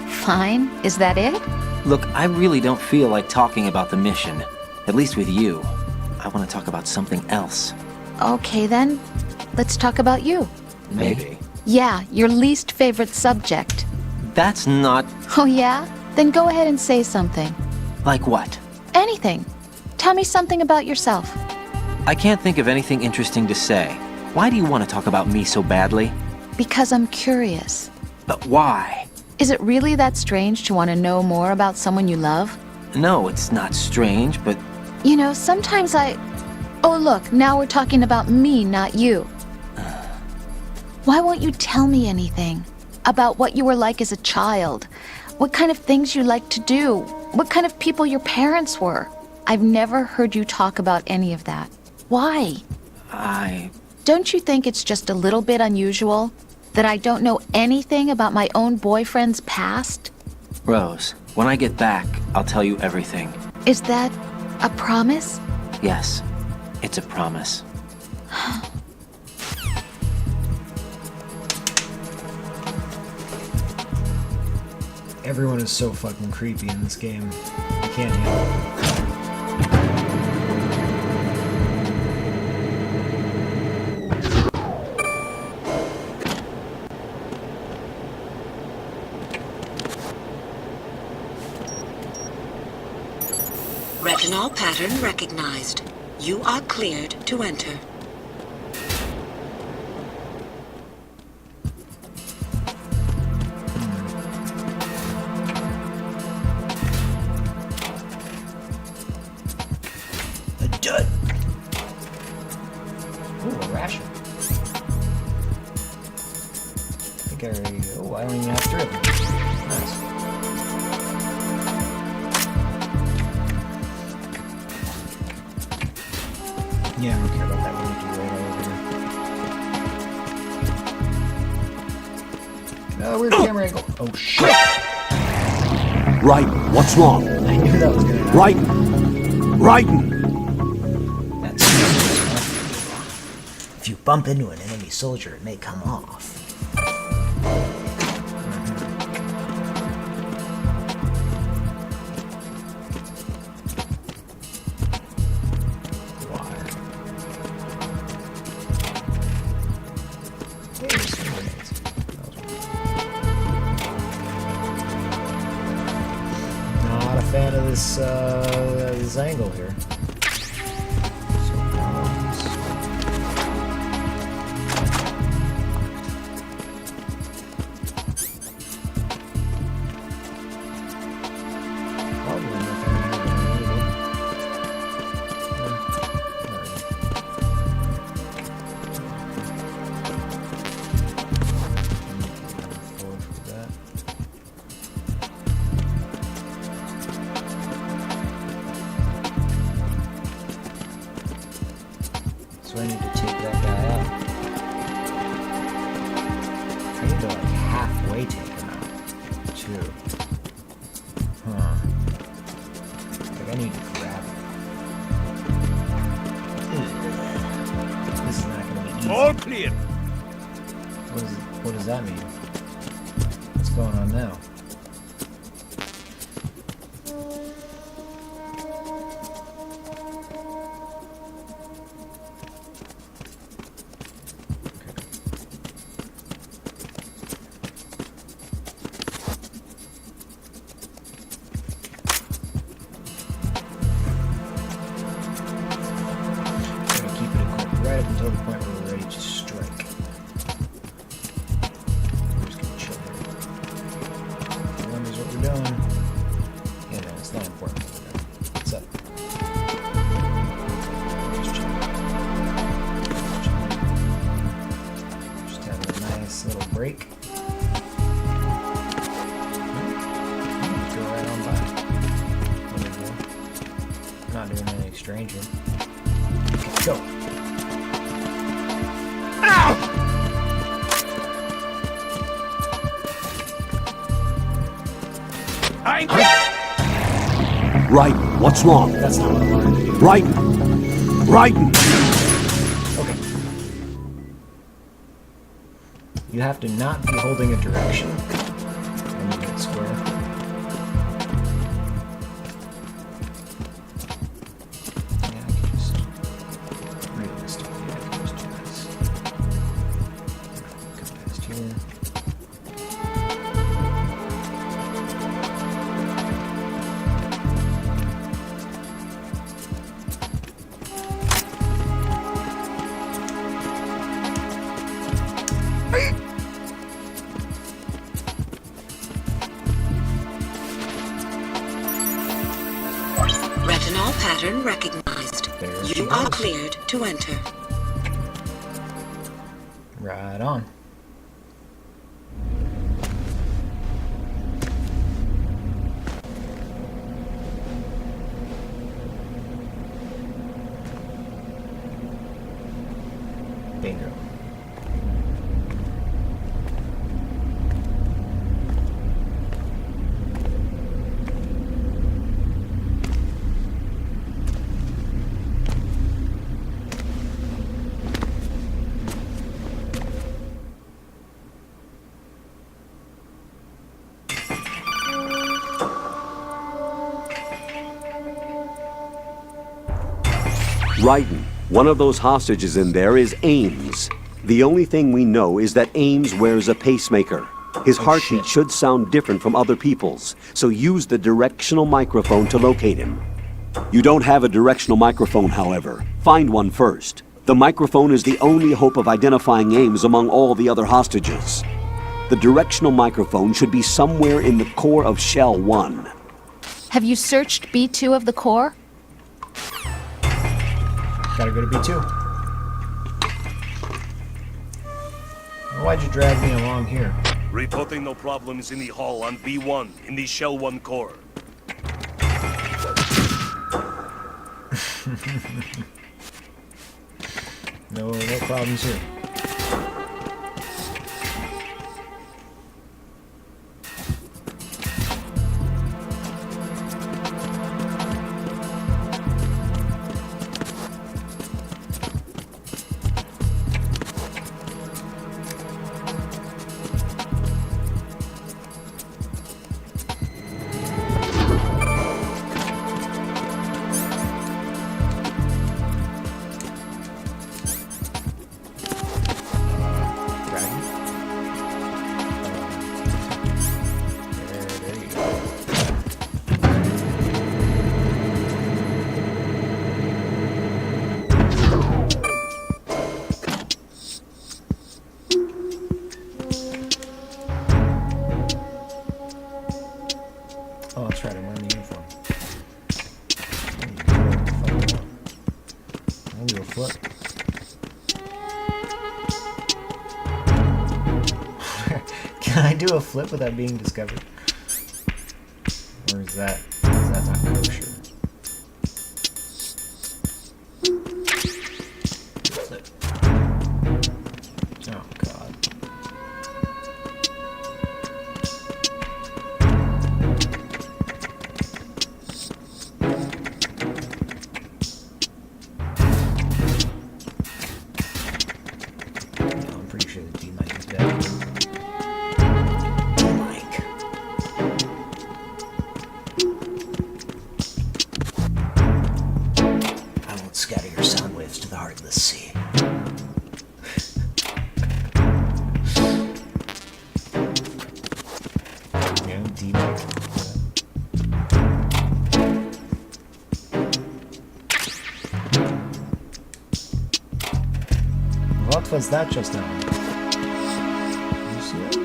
Fine? Is that it? Look, I really don't feel like talking about the mission. At least with you. I want to talk about something else. Okay then, let's talk about you. Maybe. Yeah, your least favorite subject. That's not... Oh yeah? Then go ahead and say something. Like what? Anything. Tell me something about yourself. I can't think of anything interesting to say. Why do you want to talk about me so badly? Because I'm curious. But why? Is it really that strange to want to know more about someone you love? No, it's not strange, but... You know, sometimes Oh look, now we're talking about me, not you. Why won't you tell me anything? About what you were like as a child? What kind of things you liked to do? What kind of people your parents were? I've never heard you talk about any of that. Why? Don't you think it's just a little bit unusual that I don't know anything about my own boyfriend's past? Rose, when I get back, I'll tell you everything. Is that a promise? Yes, it's a promise. Everyone is so fucking creepy in this game. I can't handle it. Retinol pattern recognized. You are cleared to enter. A dud. Ooh, a ration. I think I already... Oh, I don't even have 3 of them. Nice. Yeah, I don't care about that one. We'll do right over here. Oh, weird camera angle. Oh, shit! Raiden, what's wrong? I knew that was gonna happen. Raiden! That's if you bump into an enemy soldier, it may come off. fan of this angle here. So, probably nothing here that I needed. Forward for that. So I need to take that guy out. I need to like halfway take him out, too. Huh. Like I need to grab him. This is not gonna be easy. All clear. What does that mean? What's going on now? Gonna keep it equipped right up until the point where we're ready to strike. We're just gonna chill here. He wonders what we're doing. Yeah, no, it's not important what we're doing. What's up? Just chilling. Just having a nice little break. Just go right on by. No big deal. Not doing anything strange here. Go. Right, what's wrong? That's not what I wanted to do. Right. Right. Okay. You have to not be holding a direction when you hit square. Yeah, I can just realistically, I can just do this. Go past here. Retinol pattern recognized. There she You are goes. cleared to enter. Right on. Bingo. Raiden, one of those hostages in there is Ames. The only thing we know is that Ames wears a pacemaker. His heartbeat shit. should sound different from other people's, so use the directional microphone to locate him. You don't have a directional microphone, however. Find one first. The microphone is the only hope of identifying Ames among all the other hostages. The directional microphone should be somewhere in the core of Shell 1. Have you searched B2 of the core? Gotta go to B2. Why'd you drag me along here? Reporting no problems in the hall on B1 in the Shell 1 core. No problems here. That's right, I'm wearing the uniform. I can do a flip. Can I do a flip without being discovered? Or is that not kosher? Flip. Oh god. No, I'm pretty sure the D mic is dead. Scatter your sound waves to the heartless sea. Yeah, D-Mic. What was that just now? Did you see that?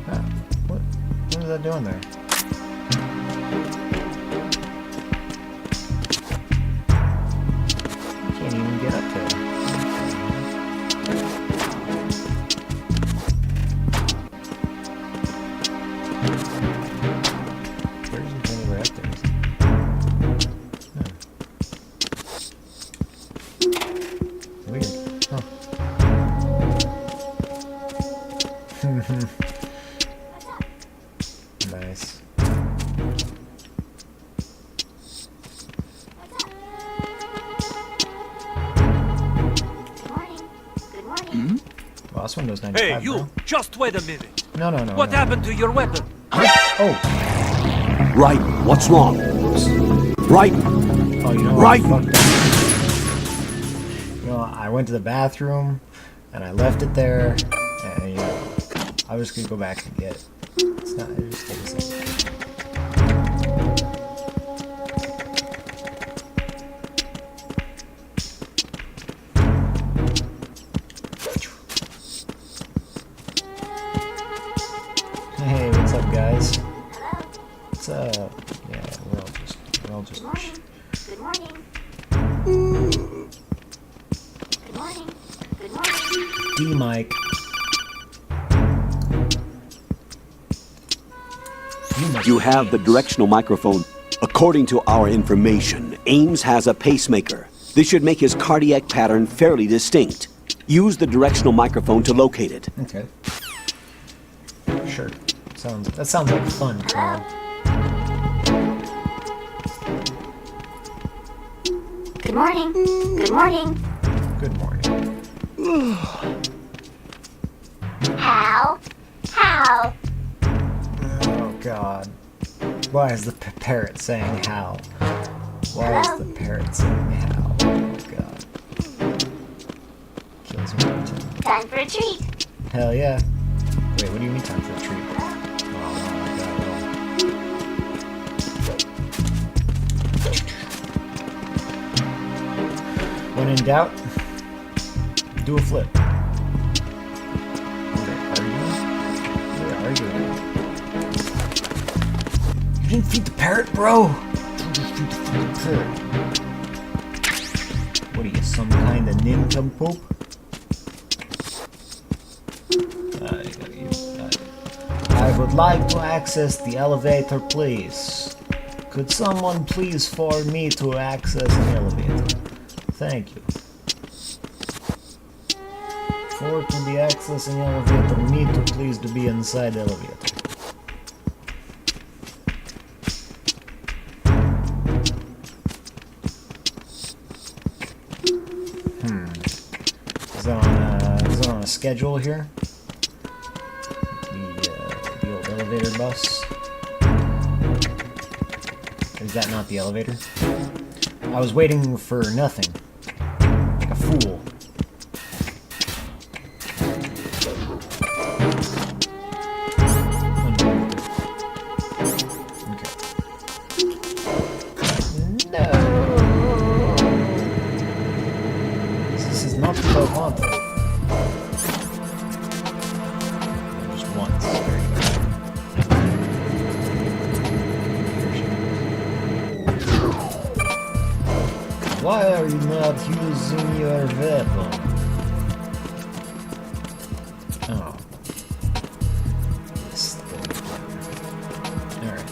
Ah, what is that doing there? Can't even get up there. There isn't anywhere up there. Weird. Huh. Nice. Well, this Windows 95. Hey, you! Bro. Just wait a minute. No. What happened to your weapon? Oh. Right, what's wrong? Right, Oh, you know what? Right. I fucked up. You know, I went to the bathroom and I left it there, and you know, I was just gonna go back and get it. It's not. It just takes a second. Hey, what's up, guys? What's up? Yeah, we're all just. Good morning. Good morning. Good morning. D-Mic. you have the directional microphone. According to our information, Ames has a pacemaker. This should make his cardiac pattern fairly distinct. Use the directional microphone to locate it. Okay. Sure. That sounds like fun, Carl. Good morning. Good morning. Good morning. How? How? Oh God. Why is the parrot saying how? Why is the parrot saying how? Oh God. Kills me every time. Time for a treat. Hell yeah. Wait, what do you mean time for a treat? Oh, I don't like that at all. When in doubt, do a flip. They're arguing. You didn't feed the parrot, bro! You just feed the fucking parrot. What are you, some kind of nincompoop? I would like to access the elevator, please. Could someone please for me to access an elevator? Thank you. For to be accessing elevator, me to please to be inside elevator. Is that on a schedule here? The old elevator bus. Is that not the elevator? I was waiting for nothing. Like a fool. Okay. No. This is not what I wanted. Just once. There you go. Why are you not using your weapon? Oh. This thing. Alright.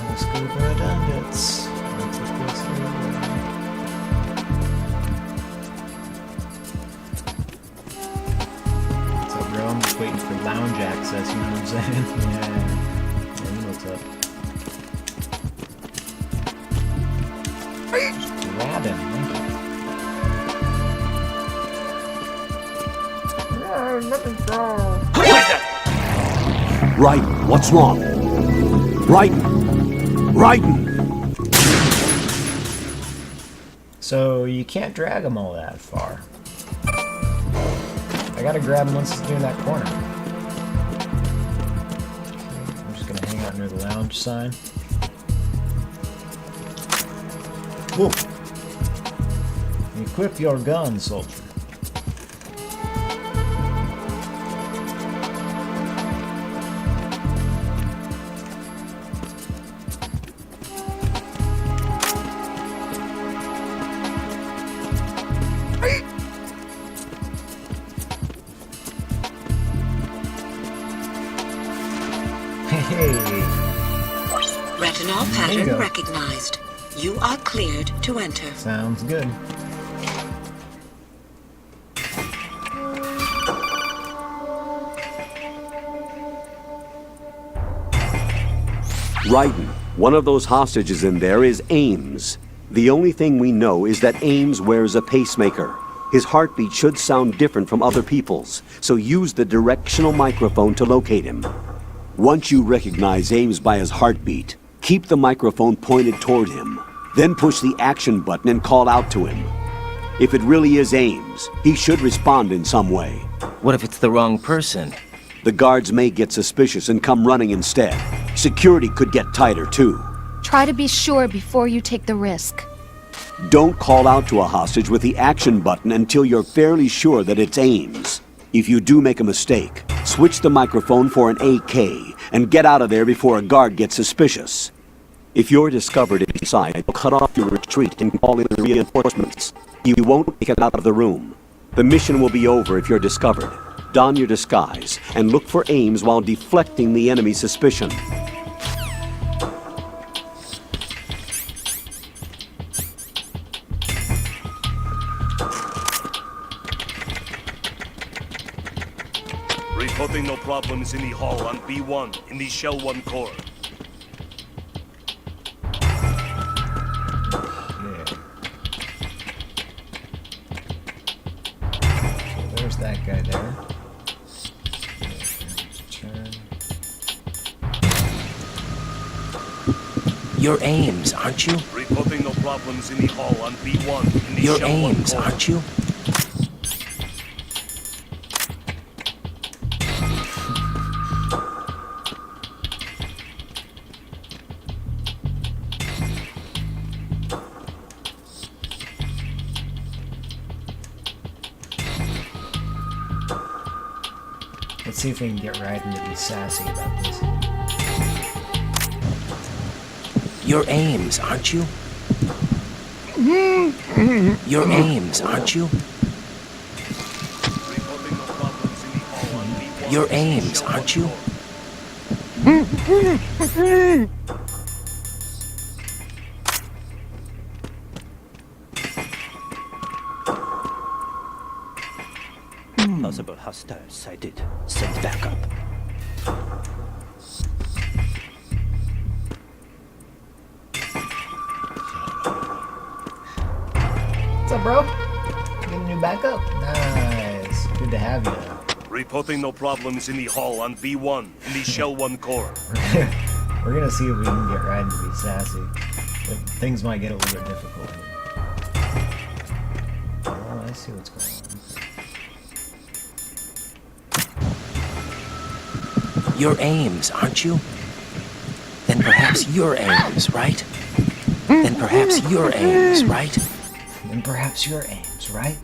Let's go to our bandits. Let's look this way. What's up, bro? I'm just waiting for lounge access, you know what I'm saying? Yeah. Yeah, you know what's up. Just grab him, thank you. Raiden, what's wrong? Raiden! So you can't drag him all that far. I gotta grab him once he's near that corner. Okay, I'm just gonna hang out near the lounge sign. Whoa! Equip your gun, soldier. Retinol pattern recognized. You are cleared to enter. Sounds good. Raiden, one of those hostages in there is Ames. The only thing we know is that Ames wears a pacemaker. His heartbeat should sound different from other people's, so use the directional microphone to locate him. Once you recognize Ames by his heartbeat, keep the microphone pointed toward him. Then push the action button and call out to him. If it really is Ames, he should respond in some way. What if it's the wrong person? The guards may get suspicious and come running instead. Security could get tighter, too. Try to be sure before you take the risk. Don't call out to a hostage with the action button until you're fairly sure that it's Ames. If you do make a mistake, switch the microphone for an AK and get out of there before a guard gets suspicious. If you're discovered inside, cut off your retreat and call in reinforcements. You won't make it out of the room. The mission will be over if you're discovered. Don your disguise and look for Ames while deflecting the enemy's suspicion. Reporting no problems in the hall on B1 in the Shell 1 core. There's that guy there. Turn. You're Ames, aren't you? Reporting no problems in the hall on B1 in the You're Shell 1 Ames, core. aren't you? Let's see if we can get Raiden to be sassy about this. You're Ames, aren't you? You're Ames, aren't you? Reporting no problems in the hall on B1 You're in the Ames, Shell 1 aren't you? core. Possible hostile sighted. Send backup. What's up, bro? Getting a new backup? Nice. Good to have you. Reporting no problems in the hall on B1 in the Shell 1 core. We're gonna see if we can get Raiden to be sassy. But things might get a little bit difficult here. Oh, I see what's going on. You're Ames, aren't you? Then perhaps you're Ames, right? Then perhaps you're Ames, right? Then perhaps you're Ames, right?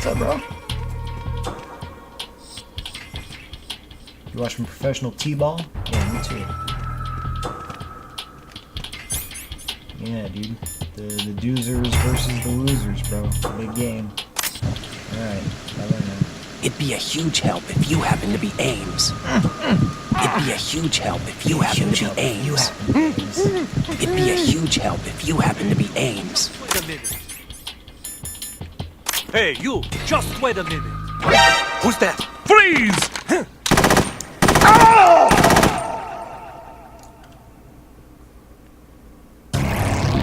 up, bro? You watching professional T-ball? Yeah, me too. Yeah, dude. The doozers versus the losers, bro. Big game. Alright, I learned that. It'd be a huge help if you happen to be Ames. It'd be a huge help if you happen to be Ames. It'd be a huge help if you happen to be Ames. Wait a minute. Hey, you! Just wait a minute. Who's that? Freeze!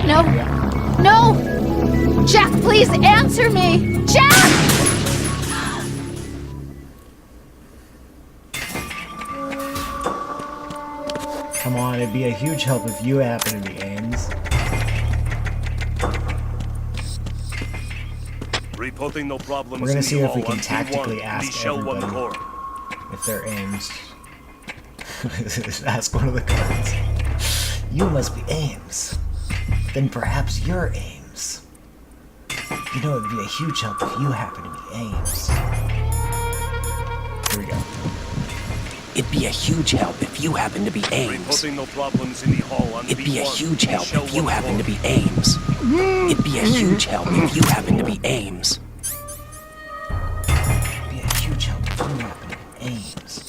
No. No! Jack, please answer me! Jack! Come on, it'd be a huge help if you happen to be Ames. Reporting no problems. We're gonna in see the if we hall can on tactically B1 in ask the Shell 1 everybody core. if they're Ames. Ask one of the cards. You must be Ames. Then perhaps you're Ames. You know, it'd be a huge help if you happen to be Ames. Here we go. It'd be a huge help if you happen to be Ames. Reporting no problems in the hall on It'd be a B1 huge in the help Shell if you 1 happen core. to be Ames. It'd be a huge help if you happen to be Ames. It'd be a huge help if you happen to be Ames.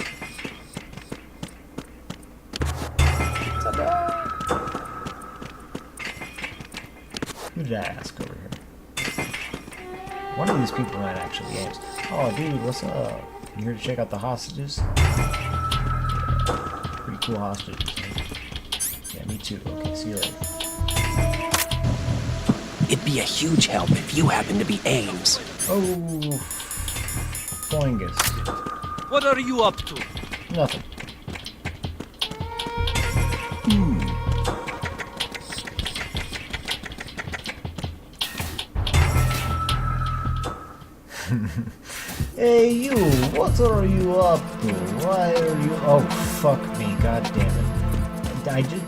Who did I ask over here? One of these people might actually be Ames. Oh, dude, what's up? You here to check out the hostages? Yeah, pretty cool hostages. Man. Yeah, me too. Okay, see you later. It'd be a huge help if you happen to be Ames. Oh, Boingus. What are you up to? Nothing. Hey you, what are you up to? Why are you... Oh, fuck me, god damn it. I just...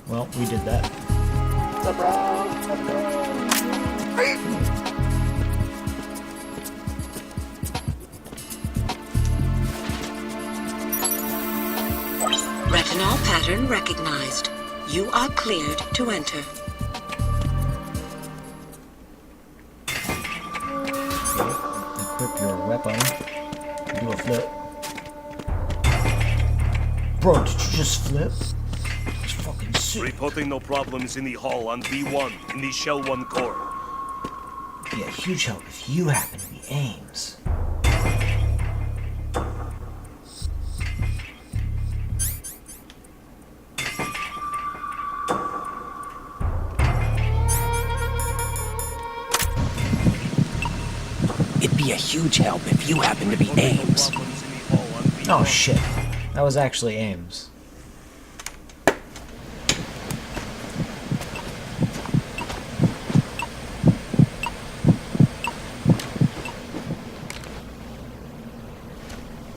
Well, we did that. Retinol pattern recognized. You are cleared to enter. Equip your weapon. Do a flip. Bro, did you just flip? That's fucking sick. Reporting no problems in the hall on B1 in the Shell 1 core. Be a huge help if you happen to be Ames. It'd be a huge help if you happen to be Ames. Oh shit. That was actually Ames.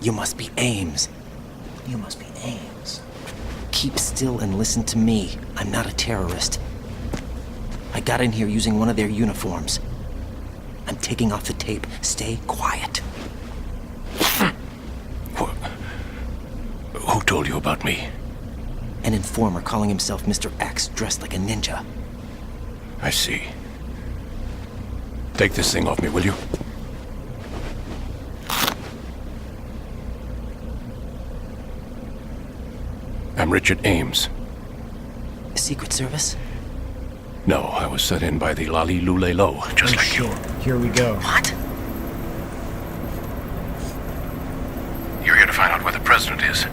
You must be Ames. You must be Ames. Keep still and listen to me. I'm not a terrorist. I got in here using one of their uniforms. I'm taking off the tape. Stay quiet. Who told you about me? An informer calling himself Mr. X, dressed like a ninja. I see. Take this thing off me, will you? I'm Richard Ames. Secret Service? No, I was set in by the Lali Lule Lo, just like you. Here we go. What? You're here to find out where the president is.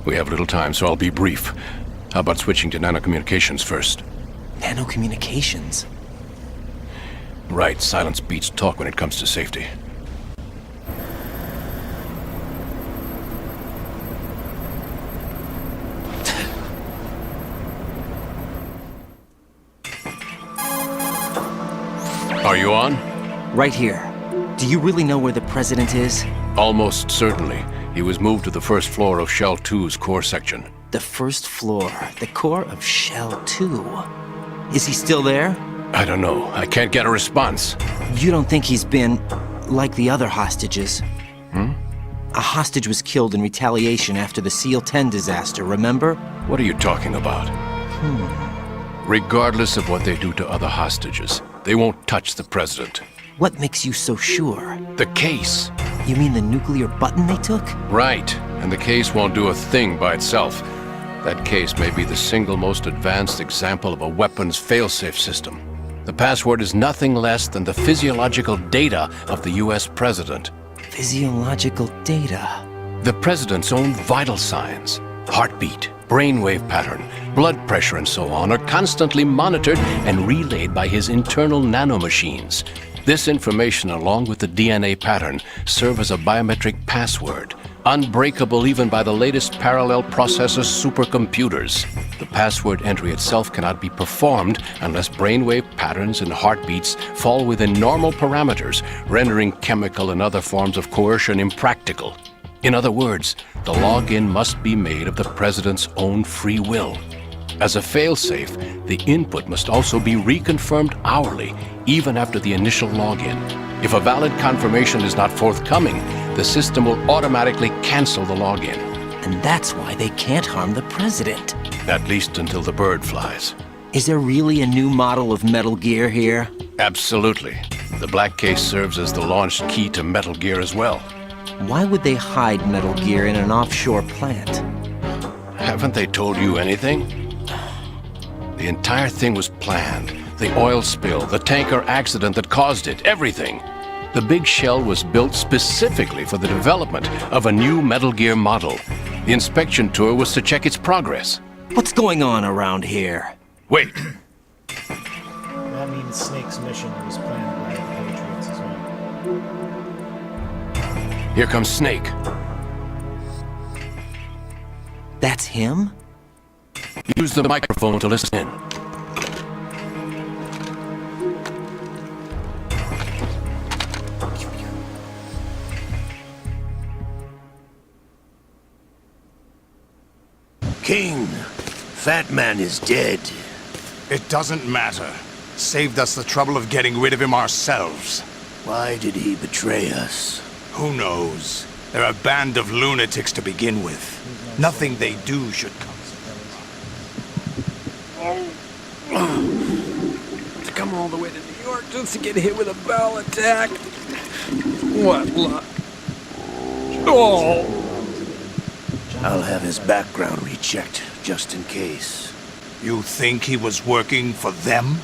We have little time, so I'll be brief. How about switching to nanocommunications first? Nanocommunications? Right, silence beats talk when it comes to safety. Are you on? Right here. Do you really know where the president is? Almost certainly. He was moved to the first floor of Shell 2's core section. The first floor, the core of Shell 2. Is he still there? I don't know. I can't get a response. You don't think he's been like the other hostages? A hostage was killed in retaliation after the SEAL 10 disaster, remember? What are you talking about? Regardless of what they do to other hostages, they won't touch the president. What makes you so sure? The case. You mean the nuclear button they took? Right. And the case won't do a thing by itself. That case may be the single most advanced example of a weapons failsafe system. The password is nothing less than the physiological data of the US president. Physiological data? The president's own vital signs, heartbeat, brainwave pattern, blood pressure and so on are constantly monitored and relayed by his internal nanomachines. This information, along with the DNA pattern, serve as a biometric password, unbreakable even by the latest parallel processor supercomputers. The password entry itself cannot be performed unless brainwave patterns and heartbeats fall within normal parameters, rendering chemical and other forms of coercion impractical. In other words, the login must be made of the president's own free will. As a failsafe, the input must also be reconfirmed hourly, even after the initial login. If a valid confirmation is not forthcoming, the system will automatically cancel the login. And that's why they can't harm the president. At least until the bird flies. Is there really a new model of Metal Gear here? Absolutely. The black case serves as the launch key to Metal Gear as well. Why would they hide Metal Gear in an offshore plant? Haven't they told you anything? The entire thing was planned. The oil spill, the tanker accident that caused it, everything. The big shell was built specifically for the development of a new Metal Gear model. The inspection tour was to check its progress. What's going on around here? Wait. That means Snake's mission was planned by the Patriots as well. Here comes Snake. That's him? Use the microphone to listen in. King, Fat Man is dead. It doesn't matter. Saved us the trouble of getting rid of him ourselves. Why did he betray us? Who knows? They're a band of lunatics to begin with. Nothing they do should come. To come all the way to New York just to get hit with a bowel attack. What luck. Oh! I'll have his background rechecked, just in case. You think he was working for them?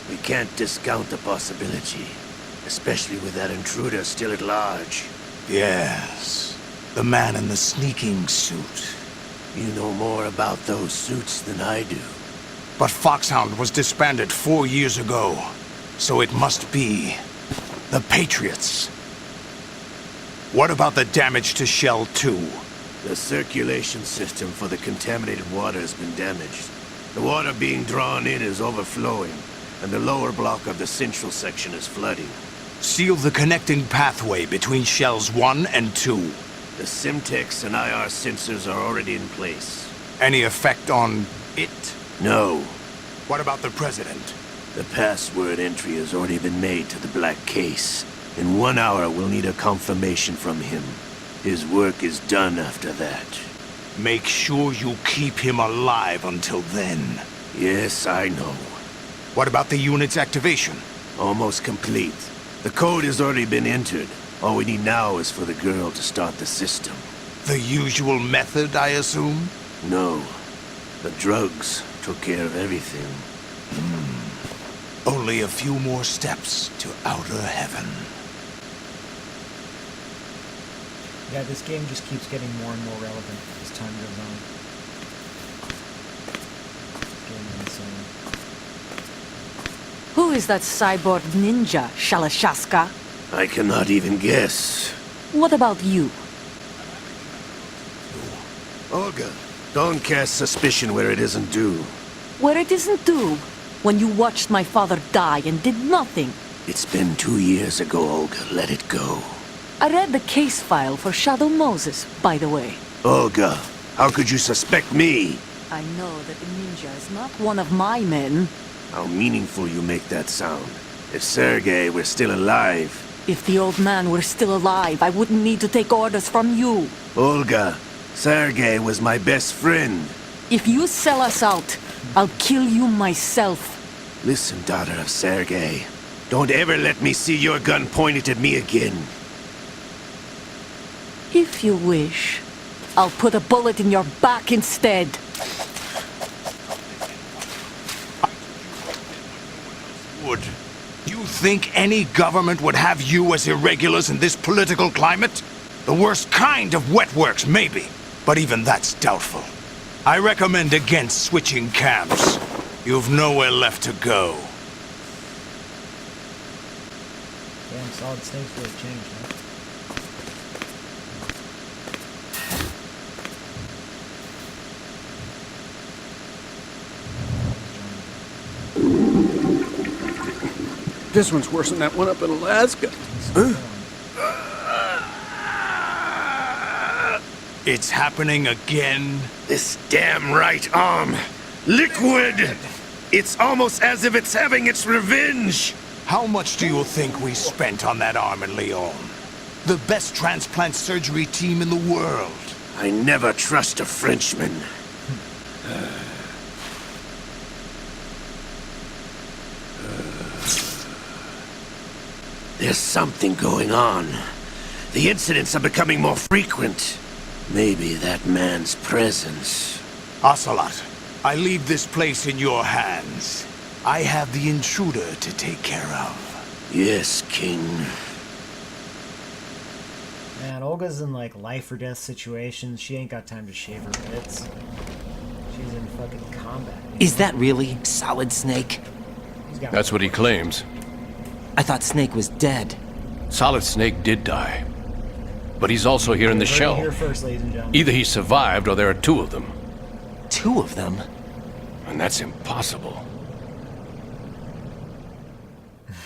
We can't discount the possibility, especially with that intruder still at large. Yes, the man in the sneaking suit. You know more about those suits than I do. But Foxhound was disbanded 4 years ago, so it must be the Patriots. What about the damage to Shell 2? The circulation system for the contaminated water has been damaged. The water being drawn in is overflowing, and the lower block of the central section is flooding. Seal the connecting pathway between Shells 1 and 2. The Simtex and IR sensors are already in place. Any effect on it? No. What about the President? The password entry has already been made to the black case. In 1 hour, we'll need a confirmation from him. His work is done after that. Make sure you keep him alive until then. Yes, I know. What about the unit's activation? Almost complete. The code has already been entered. All we need now is for the girl to start the system. The usual method, I assume? No. The drugs took care of everything. Only a few more steps to outer heaven. Yeah, this game just keeps getting more and more relevant as time goes on. This game is insane. Who is that cyborg ninja, Shalashaska? I cannot even guess. What about you? Olga, don't cast suspicion where it isn't due. Where it isn't due? When you watched my father die and did nothing. It's been 2 years ago, Olga. Let it go. I read the case file for Shadow Moses, by the way. Olga, how could you suspect me? I know that the ninja is not one of my men. How meaningful you make that sound. If Sergei were still alive... If the old man were still alive, I wouldn't need to take orders from you. Olga, Sergei was my best friend. If you sell us out, I'll kill you myself. Listen, daughter of Sergei. Don't ever let me see your gun pointed at me again. If you wish, I'll put a bullet in your back instead. Would you think any government would have you as irregulars in this political climate? The worst kind of wet works, maybe, but even that's doubtful. I recommend against switching camps. You've nowhere left to go. Damn, Solid Snake's really changed, huh? This one's worse than that one up in Alaska. It's happening again. This damn right arm. Liquid! It's almost as if it's having its revenge. How much do you think we spent on that arm in Lyon? The best transplant surgery team in the world. I never trust a Frenchman. There's something going on. The incidents are becoming more frequent. Maybe that man's presence. Ocelot, I leave this place in your hands. I have the intruder to take care of. Yes, King. Man, Olga's in like life or death situations. She ain't got time to shave her bits. She's in fucking combat. Is that really Solid Snake? That's what he claims. I thought Snake was dead. Solid Snake did die. But he's also here in the shell. Here first, ladies and gentlemen. Either he survived or there are two of them. Two of them? And that's impossible.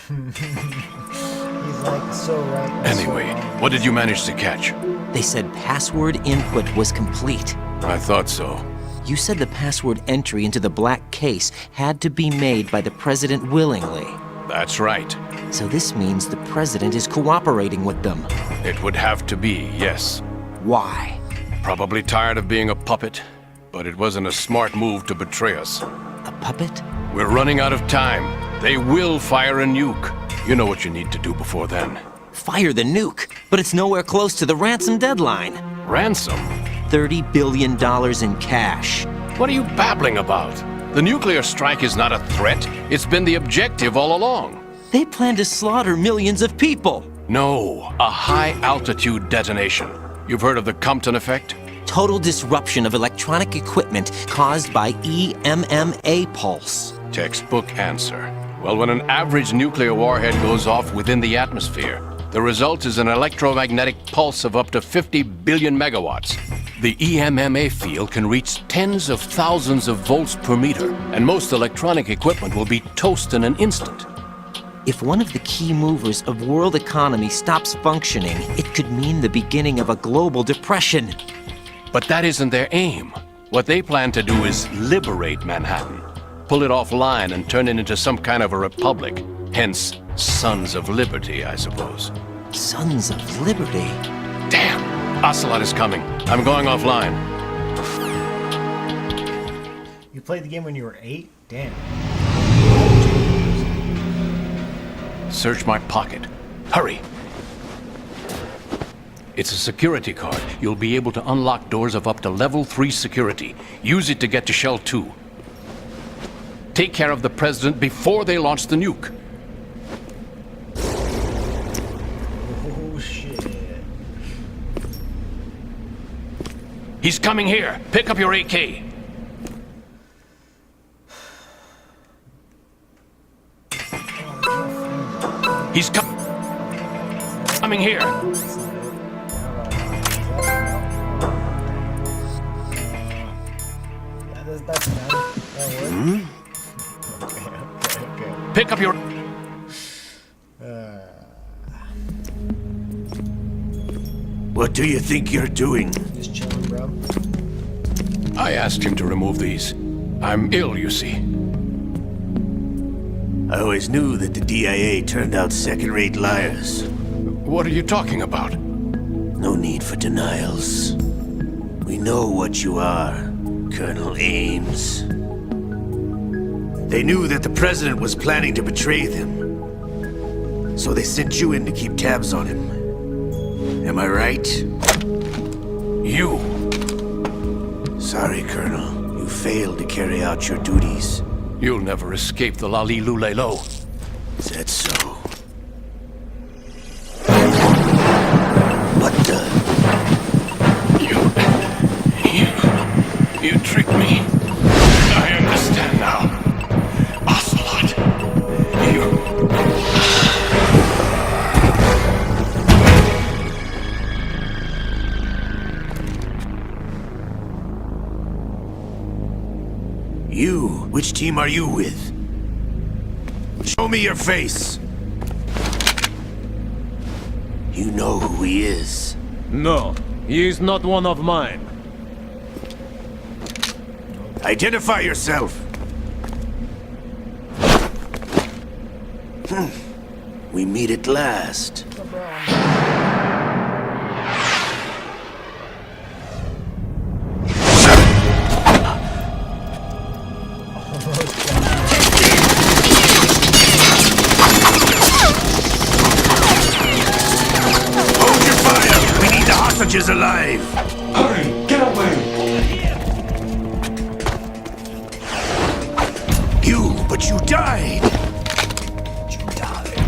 He's like so right. Anyway, what did you manage to catch? They said password input was complete. I thought so. You said the password entry into the black case had to be made by the president willingly. That's right. So this means the president is cooperating with them. It would have to be, yes. Why? Probably tired of being a puppet, but it wasn't a smart move to betray us. A puppet? We're running out of time. They will fire a nuke. You know what you need to do before then. Fire the nuke, but it's nowhere close to the ransom deadline. Ransom? $30 billion in cash. What are you babbling about? The nuclear strike is not a threat. It's been the objective all along. They plan to slaughter millions of people. No, a high-altitude detonation. You've heard of the Compton effect? Total disruption of electronic equipment caused by EMMA pulse. Textbook answer. Well, when an average nuclear warhead goes off within the atmosphere, the result is an electromagnetic pulse of up to 50 billion megawatts. The EMMA field can reach tens of thousands of volts per meter, and most electronic equipment will be toast in an instant. If one of the key movers of world economy stops functioning, it could mean the beginning of a global depression. But that isn't their aim. What they plan to do is liberate Manhattan. Pull it offline and turn it into some kind of a republic. Hence, Sons of Liberty, I suppose. Sons of Liberty? Damn! Ocelot is coming. I'm going offline. You played the game when you were 8? Damn. Search my pocket. Hurry! It's a security card. You'll be able to unlock doors of up to level 3 security. Use it to get to Shell 2. Take care of the president before they launch the nuke. Oh, shit. He's coming here. Pick up your AK. He's coming here. That's done. Pick up your... What do you think you're doing? Just chilling, bro. I asked him to remove these. I'm ill, you see. I always knew that the DIA turned out second-rate liars. What are you talking about? No need for denials. We know what you are, Colonel Ames. They knew that the President was planning to betray them. So they sent you in to keep tabs on him. Am I right? You. Sorry, Colonel. You failed to carry out your duties. You'll never escape the Lali Lulelo. Is that so? What the? You tricked me. I understand now. Ocelot. You? Which team are you with? Show me your face. You know who he is. No, he is not one of mine. Identify yourself. We meet at last. Hold your fire! We need the hostages alive! Hurry! Get away! But you died! You died.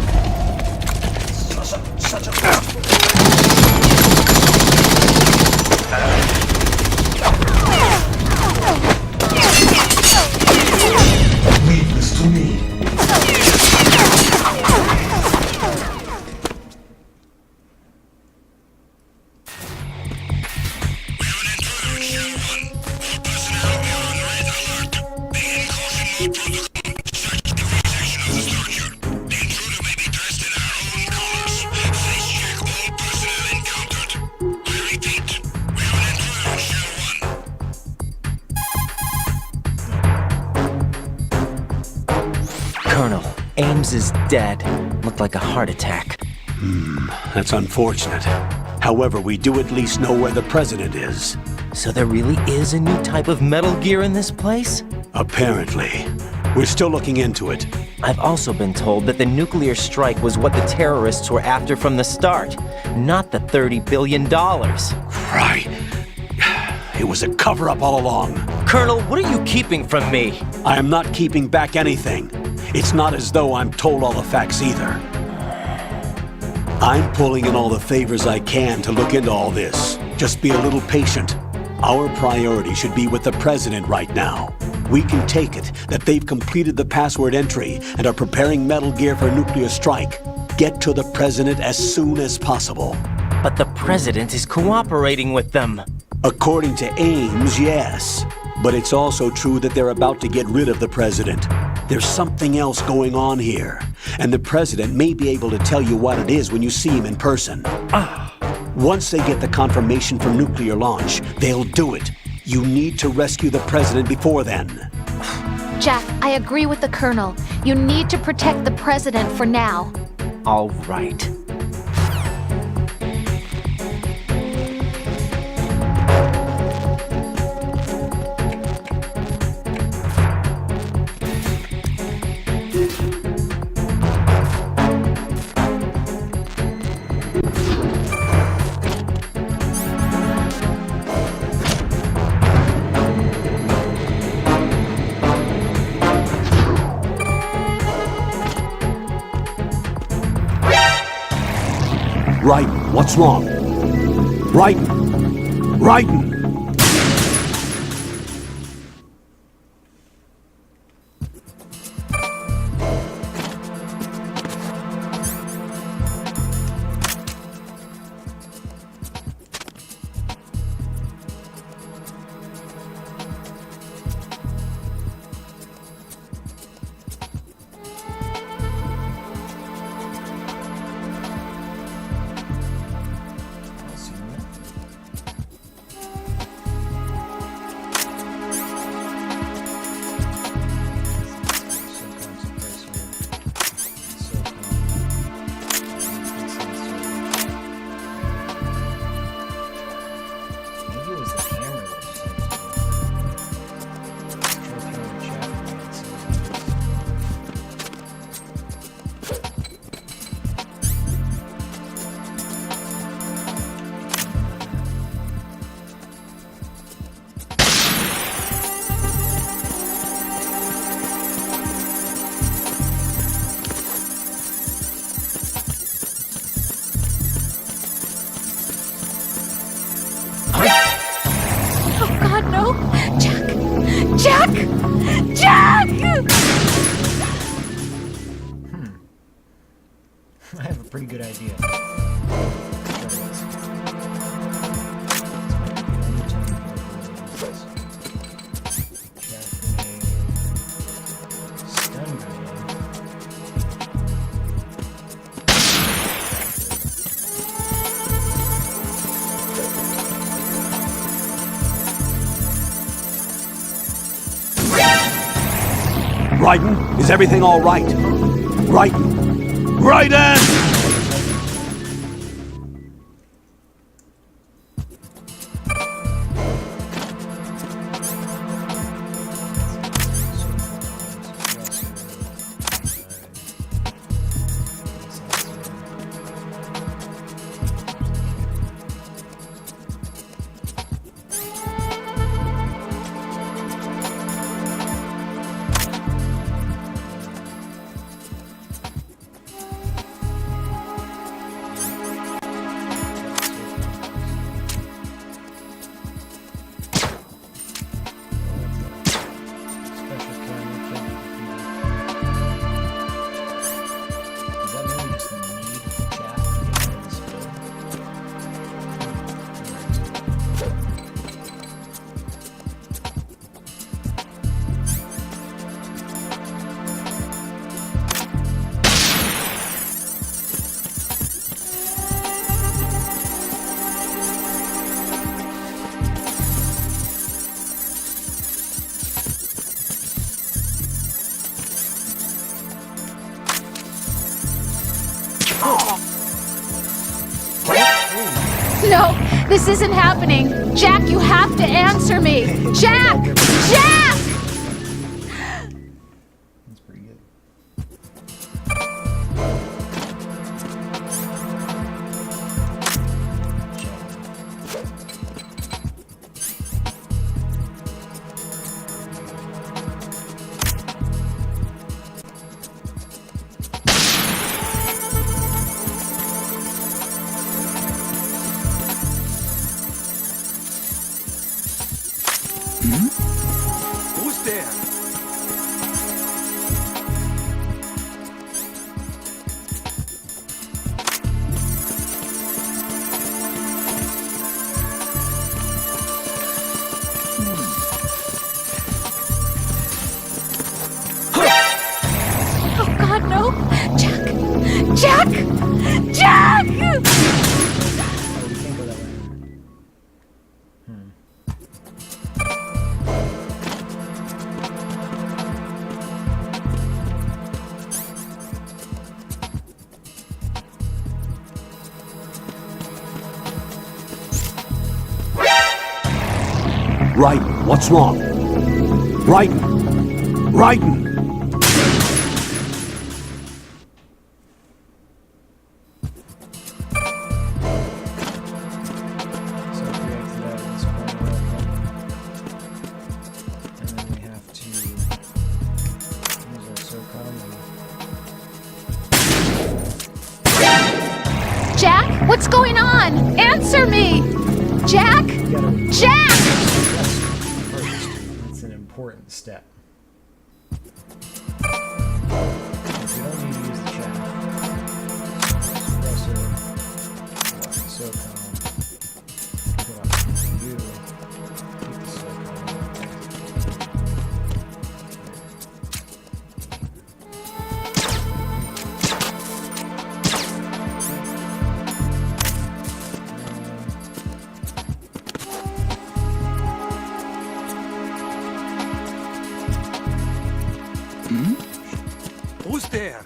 Such a... Leave this to me. Colonel, Ames is dead. Looked like a heart attack. That's unfortunate. However, we do at least know where the President is. So there really is a new type of Metal Gear in this place? Apparently. We're still looking into it. I've also been told that the nuclear strike was what the terrorists were after from the start, not the $30 billion. Right. It was a cover-up all along. Colonel, what are you keeping from me? I am not keeping back anything. It's not as though I'm told all the facts either. I'm pulling in all the favors I can to look into all this. Just be a little patient. Our priority should be with the President right now. We can take it that they've completed the password entry and are preparing Metal Gear for nuclear strike. Get to the President as soon as possible. But the President is cooperating with them. According to Ames, yes. But it's also true that they're about to get rid of the President. There's something else going on here. And the President may be able to tell you what it is when you see him in person. Once they get the confirmation for nuclear launch, they'll do it. You need to rescue the President before then. Jack, I agree with the Colonel. You need to protect the President for now. All right. Raiden, what's wrong? Raiden! Raiden! pretty good idea. Raiden, is everything all right? Raiden! Raiden! No, this isn't happening. Jack, you have to answer me. Jack! Jack! That's pretty good. Who's there? Oh God, no! Jack! Jack! Jack! Raiden, what's wrong? Raiden! Raiden! So if we exit out of this corner, and then we have to use our SOCOM and Jack, what's going on? Answer me! Jack! Jack! That's an important step. Because we don't need to use the chat. Suppressor, pull out the SOCOM, pull out the CPU, keep the SOCOM. Who's there?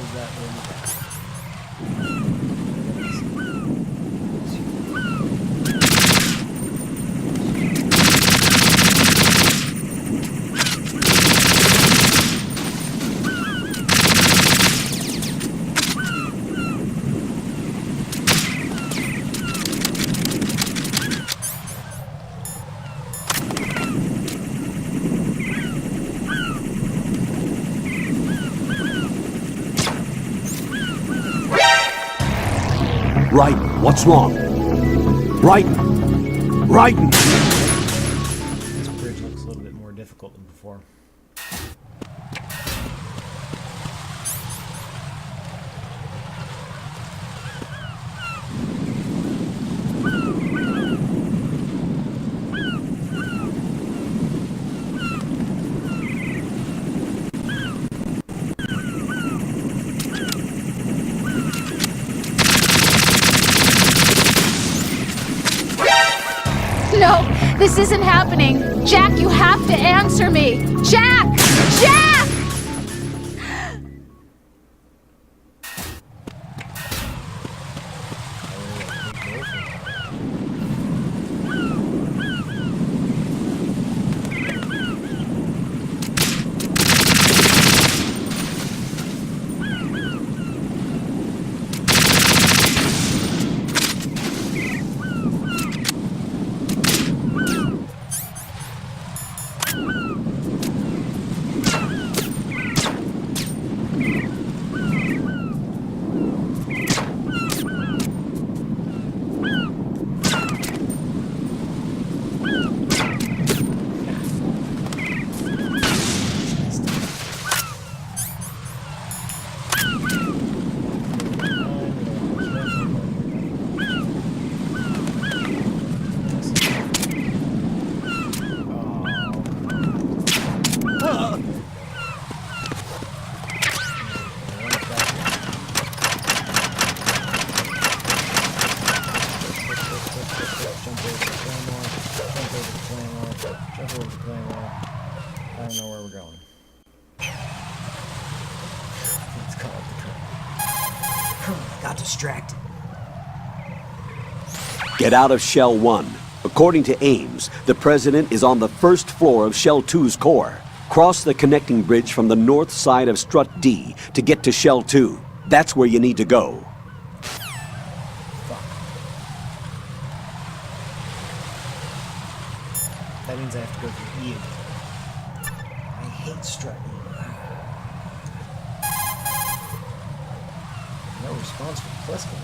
is that wind? Right, what's wrong? Right, right. This bridge looks a little bit more difficult than before. No, this isn't happening. Jack, you have to answer me. Jack! Jack! Got distracted. Get out of Shell 1. According to Ames, the President is on the first floor of Shell 2's core. Cross the connecting bridge from the north side of Strut D to get to Shell 2. That's where you need to go. That means I have to go through E again. I hate Strut E. No response from Pliskin.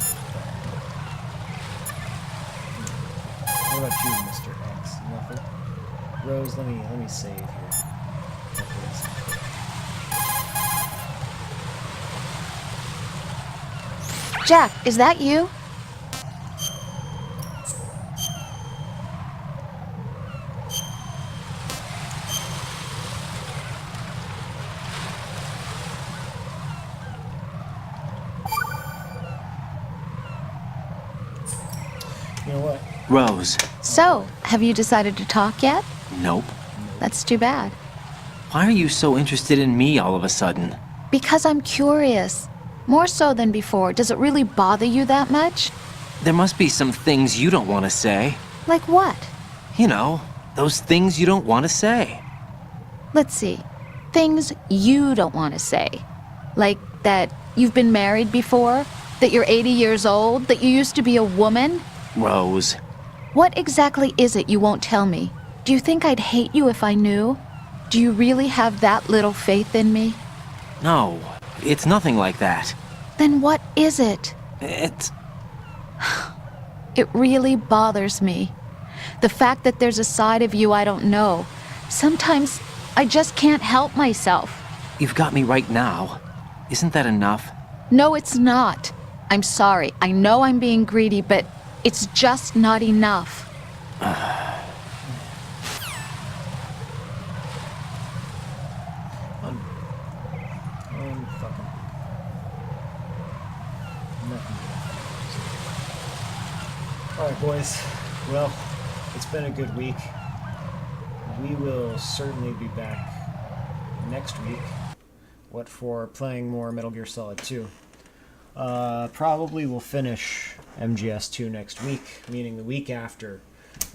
What about you, Mr. X? Nothing? Rose, let me save here. Jack, is that you? You know what? Rose. So, have you decided to talk yet? Nope. That's too bad. Why are you so interested in me all of a sudden? Because I'm curious. More so than before. Does it really bother you that much? There must be some things you don't want to say. Like what? You know, those things you don't want to say. Let's see. Things you don't want to say. Like that you've been married before? That you're 80 years old? That you used to be a woman? Rose. What exactly is it you won't tell me? Do you think I'd hate you if I knew? Do you really have that little faith in me? No, it's nothing like that. Then what is it? It's... It really bothers me. The fact that there's a side of you I don't know. Sometimes I just can't help myself. You've got me right now. Isn't that enough? No, it's not. I'm sorry. I know I'm being greedy, but it's just not enough. Alright, boys. Well, it's been a good week. We will certainly be back next week What for playing more Metal Gear Solid 2. Probably will finish MGS2 next week, meaning the week after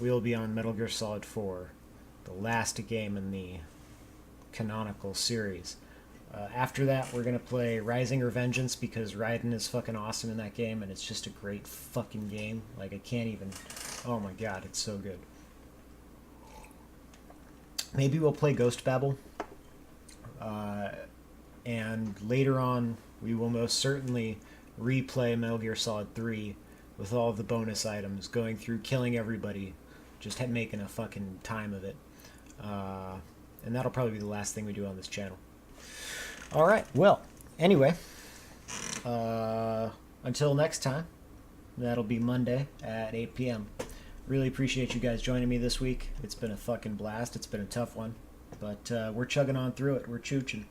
we'll be on Metal Gear Solid 4, the last game in the canonical series. After that, we're going to play Rising or Vengeance because Raiden is fucking awesome in that game, and it's just a great fucking game. Like, I can't even... Oh my god, it's so good. Maybe we'll play Ghost Babel. And later on, we will most certainly replay Metal Gear Solid 3 with all the bonus items, going through, killing everybody, just making a fucking time of it. And that'll probably be the last thing we do on this channel. Alright, well, anyway, until next time, that'll be Monday at 8 p.m. Really appreciate you guys joining me this week. It's been a fucking blast. It's been a tough one, but we're chugging on through it. We're chooching.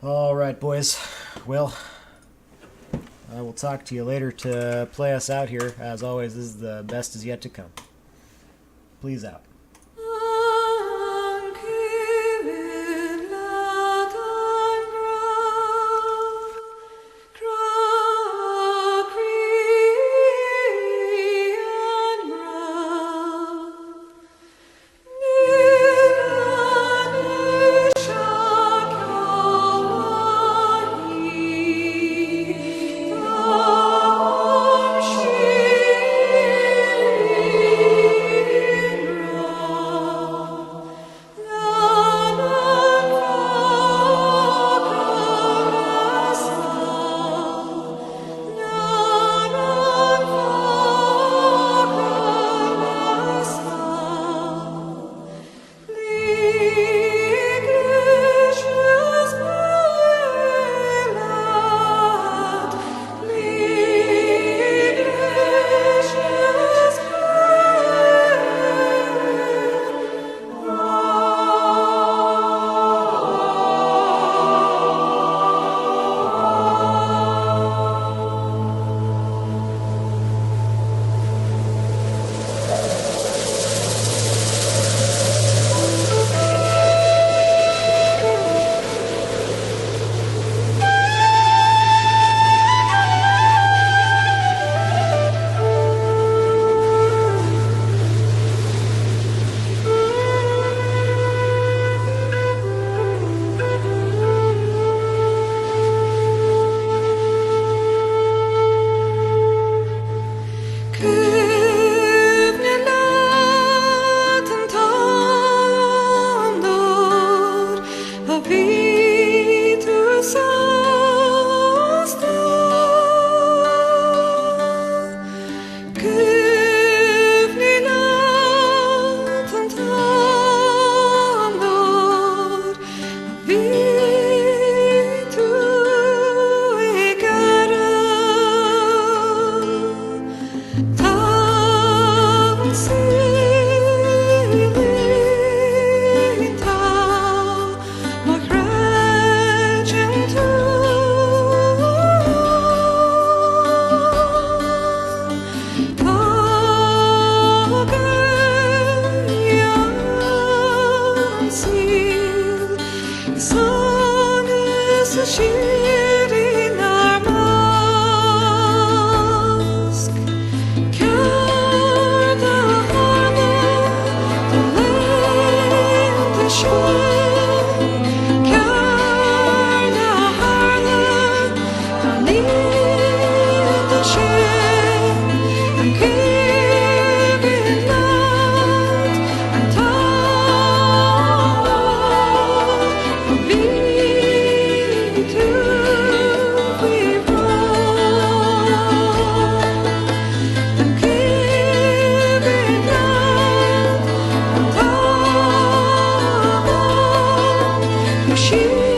Alright, boys. Well, I will talk to you later to play us out here. As always, this is the best is yet to come. Please out. She